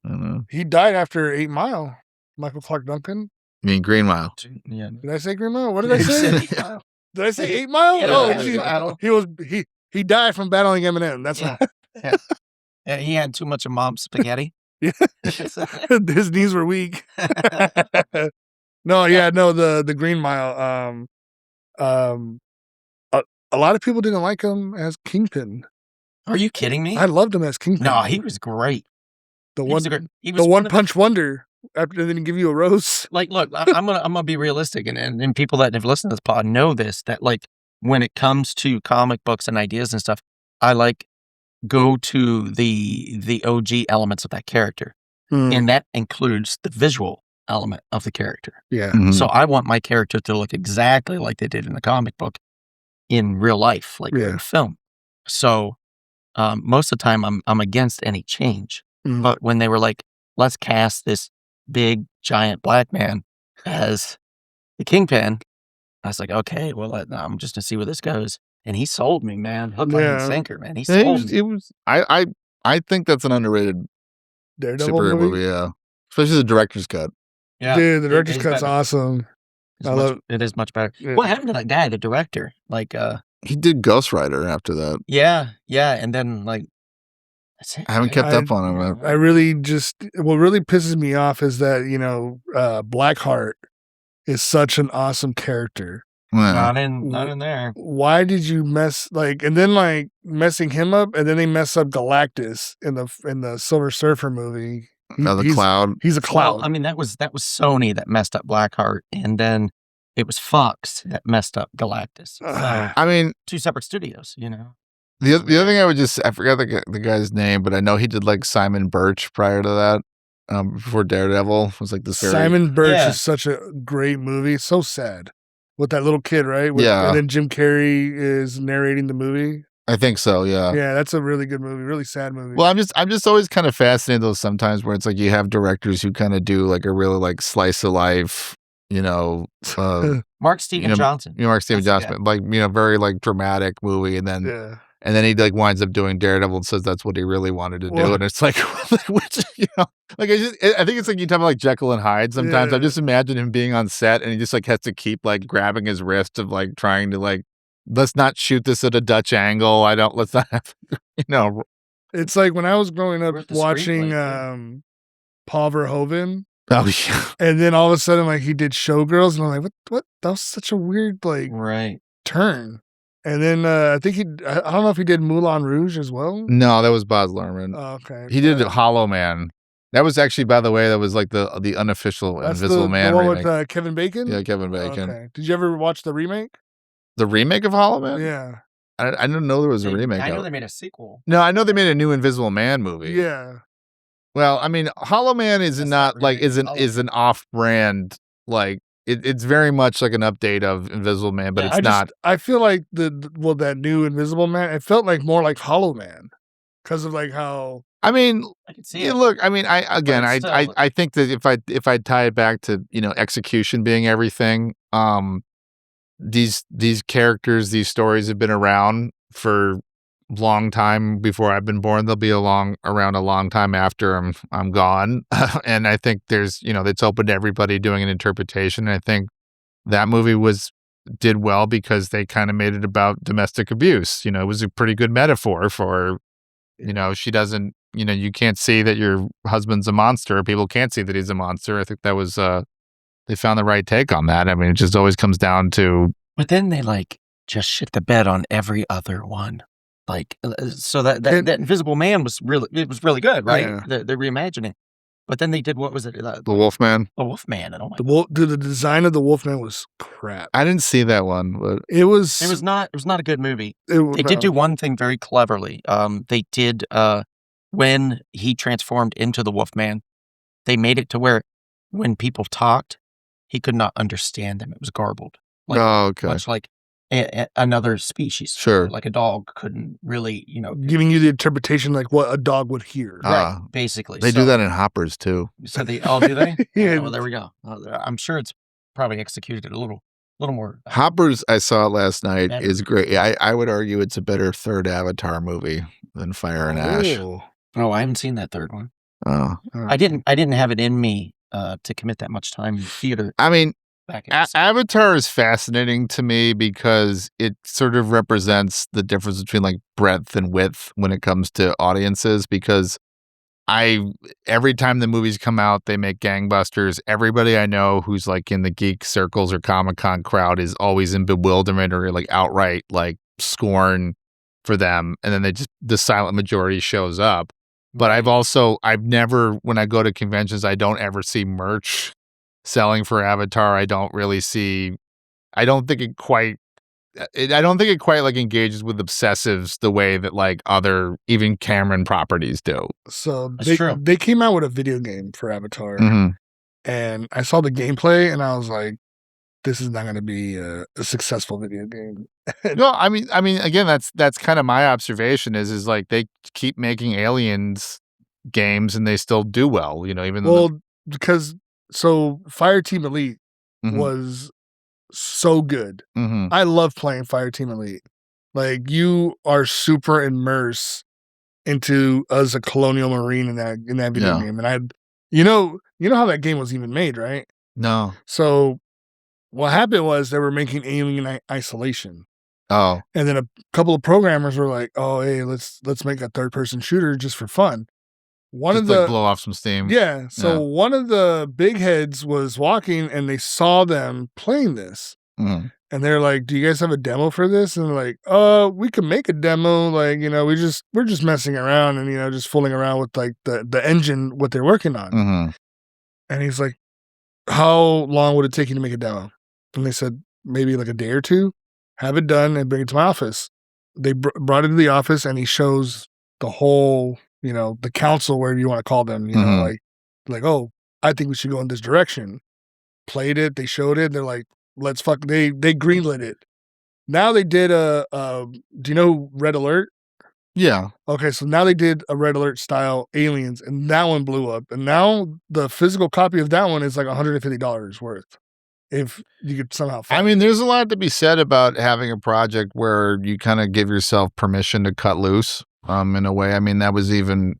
Speaker 6: I don't know.
Speaker 5: He died after 8 Mile. Michael Clark Duncan.
Speaker 6: You mean Green Mile?
Speaker 3: Yeah.
Speaker 5: Did I say Green Mile? What did I say? Did I say 8 Mile? He died from battling Eminem. That's
Speaker 3: yeah. Yeah, he had too much of mom's spaghetti.
Speaker 5: His knees were weak. No, the Green Mile. A lot of people didn't like him as Kingpin.
Speaker 3: Are you kidding me?
Speaker 5: I loved him as Kingpin.
Speaker 3: No, he was great.
Speaker 5: The
Speaker 3: He was
Speaker 5: one,
Speaker 3: great. He was
Speaker 5: the
Speaker 3: one
Speaker 5: one
Speaker 3: of
Speaker 5: punch wonder. After then, give you a rose.
Speaker 3: like, look, I'm gonna be realistic, and people that have listened to this pod know this, that like when it comes to comic books and ideas and stuff, I like go to the OG elements of that character, and that includes the visual element of the character.
Speaker 5: Yeah.
Speaker 6: Mhm.
Speaker 3: So I want my character to look exactly like they did in the comic book in real life, like
Speaker 5: Yeah.
Speaker 3: in film. So most of the time, I'm against any change.
Speaker 5: Mhm.
Speaker 3: But when they were like, let's cast this big giant black man as the Kingpin, I was like, okay, well, I'm just gonna see where this goes. And he sold me, man. Hook, line, and
Speaker 5: Yeah.
Speaker 3: sinker, man. He
Speaker 6: Yeah,
Speaker 3: sold me.
Speaker 6: I think that's an underrated
Speaker 5: Daredevil
Speaker 6: superhero
Speaker 5: movie.
Speaker 6: movie. Yeah, especially the director's cut.
Speaker 3: Yeah,
Speaker 5: Dude, the
Speaker 3: it
Speaker 5: director's
Speaker 3: is
Speaker 5: cut's
Speaker 3: better.
Speaker 5: awesome.
Speaker 3: It is much better.
Speaker 5: Yeah.
Speaker 3: What happened to that guy, the director? Like,
Speaker 6: He did Ghost Rider after that.
Speaker 3: yeah, and then like, that's it.
Speaker 6: I haven't kept up on him.
Speaker 5: I really what really pisses me off is that, Blackheart is such an awesome character.
Speaker 6: Yeah.
Speaker 3: Not in there.
Speaker 5: Why did you messing him up, and then they mess up Galactus in the Silver Surfer movie.
Speaker 6: The Cloud.
Speaker 5: He's a cloud.
Speaker 3: Well, I mean, that was Sony that messed up Blackheart, and then it was Fox that messed up Galactus. So,
Speaker 6: I mean,
Speaker 3: two separate studios,
Speaker 6: the other thing I forgot the guy's name, but I know he did like Simon Birch prior to that. Before Daredevil was like this.
Speaker 5: Simon Birch
Speaker 3: Yeah.
Speaker 5: is such a great movie. So sad with that little kid, right?
Speaker 6: Yeah.
Speaker 5: And then Jim Carrey is narrating the movie.
Speaker 6: I think so. Yeah.
Speaker 5: Yeah, that's a really good movie. Really sad movie.
Speaker 6: Well, I'm just always kind of fascinated though sometimes where it's like you have directors who kind of do like a really like slice of life,
Speaker 3: Mark Steven Johnson.
Speaker 6: Mark Steven
Speaker 3: That's-
Speaker 6: Johnson, like very like dramatic movie, and then
Speaker 5: yeah.
Speaker 6: and then he like winds up doing Daredevil and says that's what he really wanted to do,
Speaker 5: Well-
Speaker 6: and it's like, which like I think it's like you talk about like Jekyll and Hyde. Sometimes I
Speaker 5: Yeah.
Speaker 6: just imagine him being on set and he just like has to keep like grabbing his wrist of like trying to like let's not shoot this at a Dutch angle. Let's not have,
Speaker 5: It's like when I was growing up
Speaker 3: Wrote the
Speaker 5: watching
Speaker 3: screenplay,
Speaker 5: Paul Verhoeven,
Speaker 6: Oh yeah.
Speaker 5: and then all of a sudden like he did Showgirls, and I'm like, what? That was such a weird like
Speaker 3: Right.
Speaker 5: turn. And then I think I don't know if he did Moulin Rouge as well.
Speaker 6: No, that was Baz Luhrmann.
Speaker 5: Oh, okay.
Speaker 6: He did Hollow Man. That was actually, by the way, that was like the unofficial
Speaker 5: That's
Speaker 6: Invisible Man
Speaker 5: the one
Speaker 6: remake.
Speaker 5: with Kevin Bacon.
Speaker 6: Yeah, Kevin Bacon.
Speaker 5: Okay. Did you ever watch the remake?
Speaker 6: The remake of Hollow Man?
Speaker 5: Yeah.
Speaker 6: I didn't know there was a remake
Speaker 3: I know
Speaker 6: of it.
Speaker 3: they made a sequel.
Speaker 6: No, I know they made a new Invisible Man movie.
Speaker 5: Yeah.
Speaker 6: Well, I mean, Hollow Man is
Speaker 3: That's
Speaker 6: not
Speaker 3: not
Speaker 6: like
Speaker 3: remake.
Speaker 6: is an off-brand like it's very much like an update of Invisible Man, but
Speaker 3: Yeah.
Speaker 6: it's not.
Speaker 5: I feel like that new Invisible Man. It felt like more like Hollow Man because of like how.
Speaker 6: I mean,
Speaker 3: I can see
Speaker 6: yeah,
Speaker 3: it.
Speaker 6: look, I mean, I
Speaker 3: still-
Speaker 6: think that if I tie it back to execution being everything, these characters, these stories have been around for long time before I've been born. They'll be around a long time after I'm gone, and I think there's it's open to everybody doing an interpretation. And I think that movie did well because they kind of made it about domestic abuse. It was a pretty good metaphor for she doesn't. You can't see that your husband's a monster. People can't see that he's a monster. I think that was they found the right take on that. I mean, it just always comes down to.
Speaker 3: But then they like just shit the bed on every other one. Like, so that Invisible Man was really good, right?
Speaker 5: Yeah.
Speaker 3: The reimagining. But then they did, what was it?
Speaker 6: The Wolfman.
Speaker 3: The Wolfman. And oh my
Speaker 5: The design of the Wolfman was crap.
Speaker 6: I didn't see that one, but
Speaker 5: It was.
Speaker 3: It was not a good movie.
Speaker 5: They
Speaker 3: They did do one thing very cleverly. They did, when he transformed into the Wolfman, they made it to where when people talked, he could not understand them. It was garbled. Like,
Speaker 6: oh, okay.
Speaker 3: much like another species.
Speaker 6: Sure.
Speaker 3: Like a dog couldn't really,
Speaker 5: giving you the interpretation like what a dog would hear.
Speaker 3: right, basically.
Speaker 6: They do that in Hoppers too.
Speaker 3: So they, oh, do they?
Speaker 5: Yeah.
Speaker 3: Well, there we go. I'm sure it's probably executed a little more.
Speaker 6: Hoppers, I saw last night,
Speaker 3: Better.
Speaker 6: is great. I would argue it's a better third Avatar movie than Fire and Ash.
Speaker 3: Oh, I haven't seen that third one.
Speaker 6: Oh.
Speaker 3: I didn't have it in me to commit that much time in theater
Speaker 6: I mean,
Speaker 3: back in
Speaker 6: Avatar is fascinating to me because it sort of represents the difference between like breadth and width when it comes to audiences, because every time the movies come out, they make gangbusters. Everybody I know who's like in the geek circles or Comic-Con crowd is always in bewilderment or like outright like scorn for them. And then the silent majority shows up. But I've never, when I go to conventions, I don't ever see merch selling for Avatar. I don't think it quite like engages with obsessives the way that like other even Cameron properties do.
Speaker 5: So
Speaker 3: That's true.
Speaker 5: they came out with a video game for Avatar, and I saw the gameplay, and I was like, "This is not going to be a successful video game."
Speaker 6: No, I mean, again, that's kind of my observation is like they keep making Aliens games and they still do well, even though.
Speaker 5: Because Fireteam Elite was so good. I love playing Fireteam Elite. Like, you are super immersed into as a colonial marine in that video game, and you know how that game was even made, right?
Speaker 6: No.
Speaker 5: So what happened was they were making Alien Isolation.
Speaker 6: Oh.
Speaker 5: And then a couple of programmers were like, "Oh, hey, let's make a third-person shooter just for fun."
Speaker 6: Just blow off some steam.
Speaker 5: Yeah. So one of the big heads was walking, and they saw them playing this, and they're like, "Do you guys have a demo for this?" And they're like, we can make a demo. Like, we're just messing around and just fooling around with like the engine, what they're working on." And he's like, "How long would it take you to make a demo?" And they said, "Maybe like a day or two. Have it done and bring it to my office." They brought it to the office, and he shows the whole, the council, whatever you want to call them, like, "Oh, I think we should go in this direction." Played it, they showed it, they're like, "Let's they greenlit it." Now they did do you know Red Alert?
Speaker 6: Yeah.
Speaker 5: Okay, so now they did a Red Alert style Aliens, and that one blew up. And now the physical copy of that one is like $150 worth. If you could somehow find it.
Speaker 6: There's a lot to be said about having a project where you kind of give yourself permission to cut loose, in a way. That was even,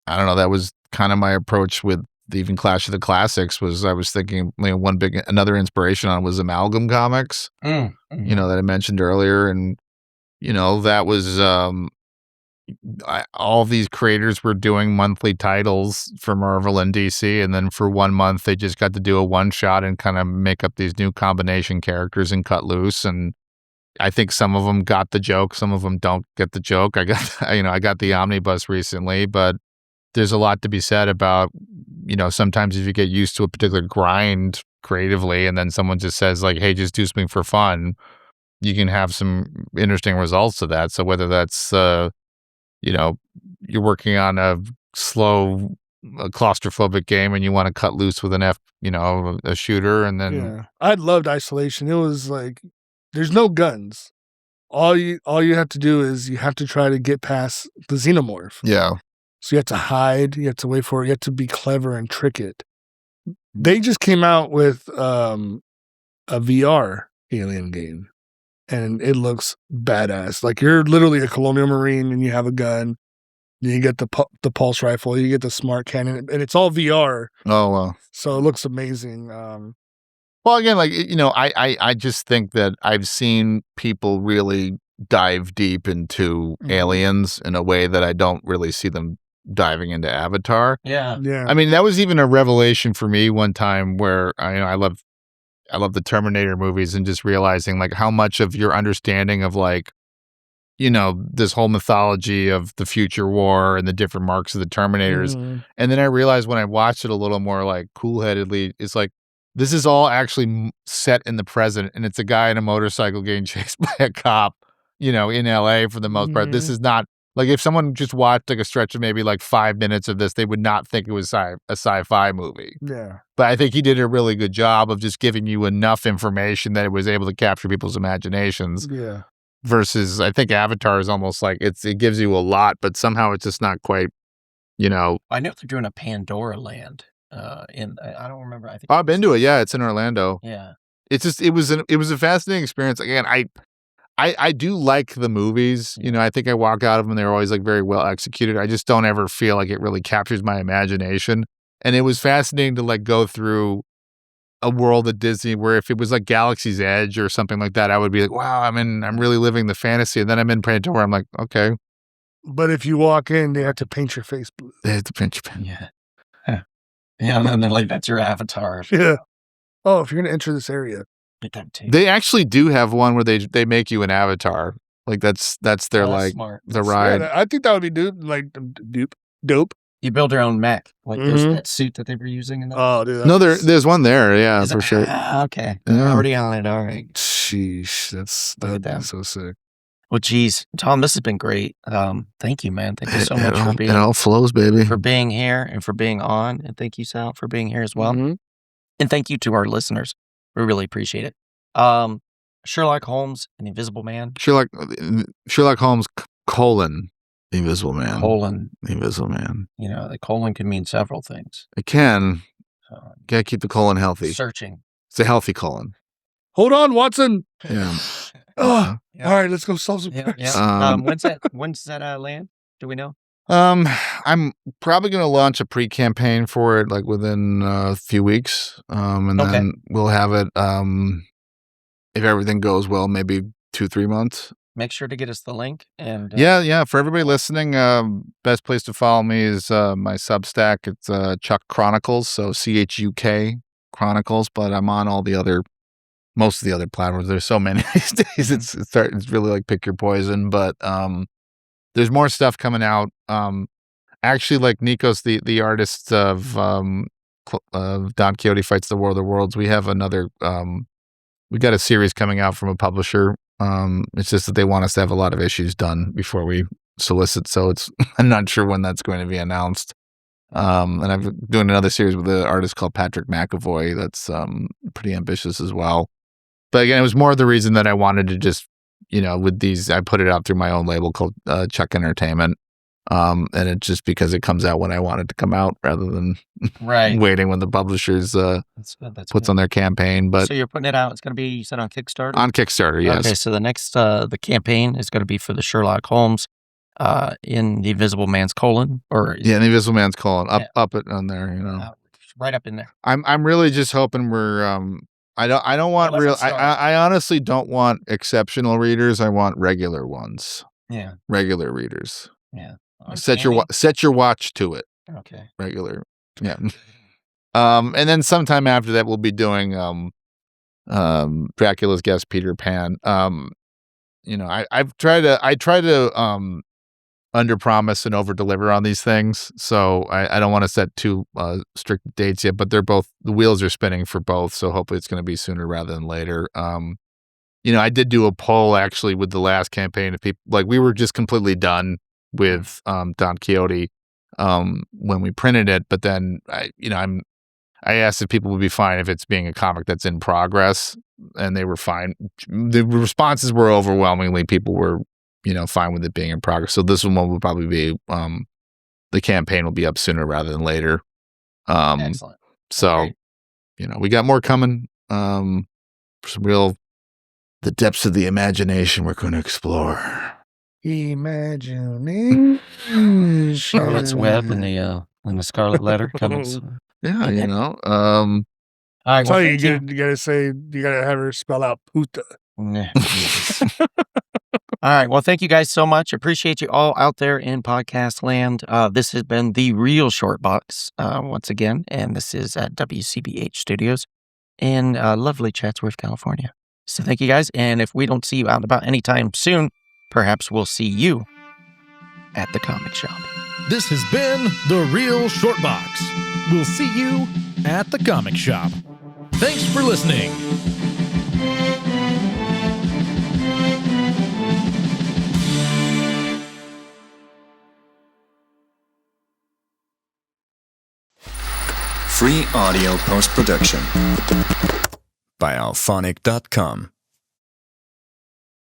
Speaker 6: I don't know, that was kind of my approach with even Clash of the Classics. Was I was thinking, another inspiration on was Amalgam Comics, that I mentioned earlier. And, that was, all these creators were doing monthly titles for Marvel and DC, and then for 1 month they just got to do a one shot and kind of make up these new combination characters and cut loose. And I think some of them got the joke, some of them don't get the joke. I got the omnibus recently, but there's a lot to be said about, sometimes if you get used to a particular grind creatively and then someone just says like, "Hey, just do something for fun," you can have some interesting results to that. So whether that's you're working on a slow, claustrophobic game and you want to cut loose with a shooter, and then
Speaker 5: I loved Isolation. It was like, there's no guns. All you have to do is you have to try to get past the xenomorph.
Speaker 6: Yeah.
Speaker 5: So you have to hide, you have to wait for it, you have to be clever and trick it. They just came out with a VR Alien game, and it looks badass. Like, you're literally a colonial marine and you have a gun. You get the pulse rifle, you get the smart cannon, and it's all VR.
Speaker 6: Oh, wow.
Speaker 5: So it looks amazing.
Speaker 6: Well, again, like, I just think that I've seen people really dive deep into Aliens in a way that I don't really see them diving into Avatar.
Speaker 3: Yeah.
Speaker 6: That was even a revelation for me one time where I love the Terminator movies, and just realizing like how much of your understanding of like, this whole mythology of the future war and the different marks of the Terminators. And then I realized when I watched it a little more like cool-headedly, it's like, this is all actually set in the present, and it's a guy in a motorcycle getting chased by a cop, in LA for the most part. This is not like, if someone just watched like a stretch of maybe like 5 minutes of this, they would not think it was a sci-fi movie.
Speaker 5: Yeah.
Speaker 6: But I think he did a really good job of just giving you enough information that it was able to capture people's imaginations.
Speaker 5: Yeah.
Speaker 6: Versus, I think Avatar is almost like it gives you a lot, but somehow it's just not quite,
Speaker 3: I know they're doing a Pandora Land. I don't remember. I think
Speaker 6: I've been to it. Yeah, it's in Orlando.
Speaker 3: Yeah.
Speaker 6: It's just it was a fascinating experience. Again, I do like the movies. I think I walk out of them, they're always like very well executed. I just don't ever feel like it really captures my imagination. And it was fascinating to like go through a world at Disney where if it was like Galaxy's Edge or something like that, I would be like, wow, I'm really living the fantasy. And then I'm in Pandora. I'm like, okay,
Speaker 5: But if you walk in, they have to paint your face blue.
Speaker 6: They have to pinch your pen.
Speaker 3: Yeah. Yeah, and then they're like, that's your avatar.
Speaker 5: Yeah. Oh, if you're gonna enter this area,
Speaker 3: Get that tape.
Speaker 6: They actually do have one where they make you an avatar. Like that's their
Speaker 3: Oh, that's
Speaker 6: like
Speaker 3: smart.
Speaker 6: the ride.
Speaker 5: I think that would be dope.
Speaker 3: You build your own mech. Like there's
Speaker 5: Mhm.
Speaker 3: that suit that they were using in that.
Speaker 5: Oh, dude.
Speaker 6: No, there's one there. Yeah,
Speaker 3: Is
Speaker 6: for
Speaker 3: it-
Speaker 6: sure.
Speaker 3: Okay.
Speaker 6: Yeah.
Speaker 3: Already on it. All right.
Speaker 6: Sheesh,
Speaker 3: Look at that.
Speaker 6: that's so sick.
Speaker 3: Well, geez, Tom, this has been great. Thank you, man. Thank you so much for
Speaker 6: It all flows, baby.
Speaker 3: being here and for being on. And thank you, Sal, for being here as well.
Speaker 5: Mhm.
Speaker 3: And thank you to our listeners. We really appreciate it. Sherlock Holmes and the Invisible Man.
Speaker 6: Sherlock Holmes colon the Invisible Man.
Speaker 3: Colon.
Speaker 6: The Invisible Man.
Speaker 3: You know, the colon can mean several things.
Speaker 6: It can.
Speaker 3: So,
Speaker 6: Gotta keep the colon healthy.
Speaker 3: searching.
Speaker 6: It's a healthy colon.
Speaker 5: Hold on, Watson.
Speaker 6: Yeah.
Speaker 5: Oh,
Speaker 3: Yeah.
Speaker 5: all right, let's go solve some
Speaker 3: Yeah,
Speaker 5: crimes.
Speaker 3: yeah. When's that land? Do we know?
Speaker 6: I'm probably going to launch a pre-campaign for it like within a few weeks. And
Speaker 3: Okay.
Speaker 6: then we'll have it, if everything goes well, maybe 2-3 months.
Speaker 3: Make sure to get us the link. And
Speaker 6: Yeah. For everybody listening, best place to follow me is my Substack. It's Chuck Chronicles, so CHUK Chronicles. But I'm on most of the other platforms. There's so many these days. It's really like pick your poison. But there's more stuff coming out. Actually, like Nikos, the artist of Don Quixote Fights the War of the Worlds, we have another. We got a series coming out from a publisher. It's just that they want us to have a lot of issues done before we solicit. So I'm not sure when that's going to be announced. And I'm doing another series with an artist called Patrick McAvoy. That's pretty ambitious as well. But again, it was more the reason that I wanted to just, with these, I put it out through my own label called Chuck Entertainment. And it's just because it comes out when I want it to come out rather than
Speaker 3: right.
Speaker 6: waiting when the publishers
Speaker 3: That's good. That's
Speaker 6: puts
Speaker 3: good.
Speaker 6: on their campaign. But
Speaker 3: So you're putting it out. It's going to be, you said, on Kickstarter?
Speaker 6: on Kickstarter, yes.
Speaker 3: Okay, so the next, the campaign is going to be for the Sherlock Holmes in the Invisible Man's colon, or
Speaker 6: Yeah, the Invisible Man's calling
Speaker 3: Yeah.
Speaker 6: up it on there.
Speaker 3: right up in there.
Speaker 6: I'm really just hoping we're. I don't want
Speaker 3: Well,
Speaker 6: real.
Speaker 3: let's start.
Speaker 6: I honestly don't want exceptional readers. I want regular ones.
Speaker 3: Yeah,
Speaker 6: Regular readers.
Speaker 3: yeah.
Speaker 6: Set your watch to it.
Speaker 3: Okay.
Speaker 6: Regular. Yeah. And then sometime after that, we'll be doing Dracula's Guest Peter Pan. I try to under-promise and over-deliver on these things. So I don't want to set too strict dates yet, but the wheels are spinning for both. So hopefully it's going to be sooner rather than later. I did do a poll actually with the last campaign of people, like we were just completely done with Don Quixote when we printed it. But then I asked if people would be fine if it's being a comic that's in progress, and they were fine. The responses were overwhelmingly people were fine with it being in progress. So this one will probably be the campaign will be up sooner rather than later.
Speaker 3: Excellent.
Speaker 6: So
Speaker 3: Okay.
Speaker 6: we got more coming. Some real the depths of the imagination we're going to explore.
Speaker 5: Imagination.
Speaker 3: Charlotte's Web and the Scarlet Letter comes.
Speaker 6: Yeah,
Speaker 3: All right.
Speaker 5: Tell
Speaker 3: Well,
Speaker 5: you,
Speaker 3: thank
Speaker 5: you gotta have her spell out puta.
Speaker 3: Nah, Jesus. All right. Well, thank you guys so much. Appreciate you all out there in podcast land. This has been the Real Short Box once again, and this is at WCBH Studios in lovely Chatsworth, California. So thank you guys. And if we don't see you out and about anytime soon, perhaps we'll see you at the comic shop.
Speaker 2: This has been The Real Short Box. We'll see you at the comic shop. Thanks for listening.
Speaker 1: Free audio post-production by alphonic.com.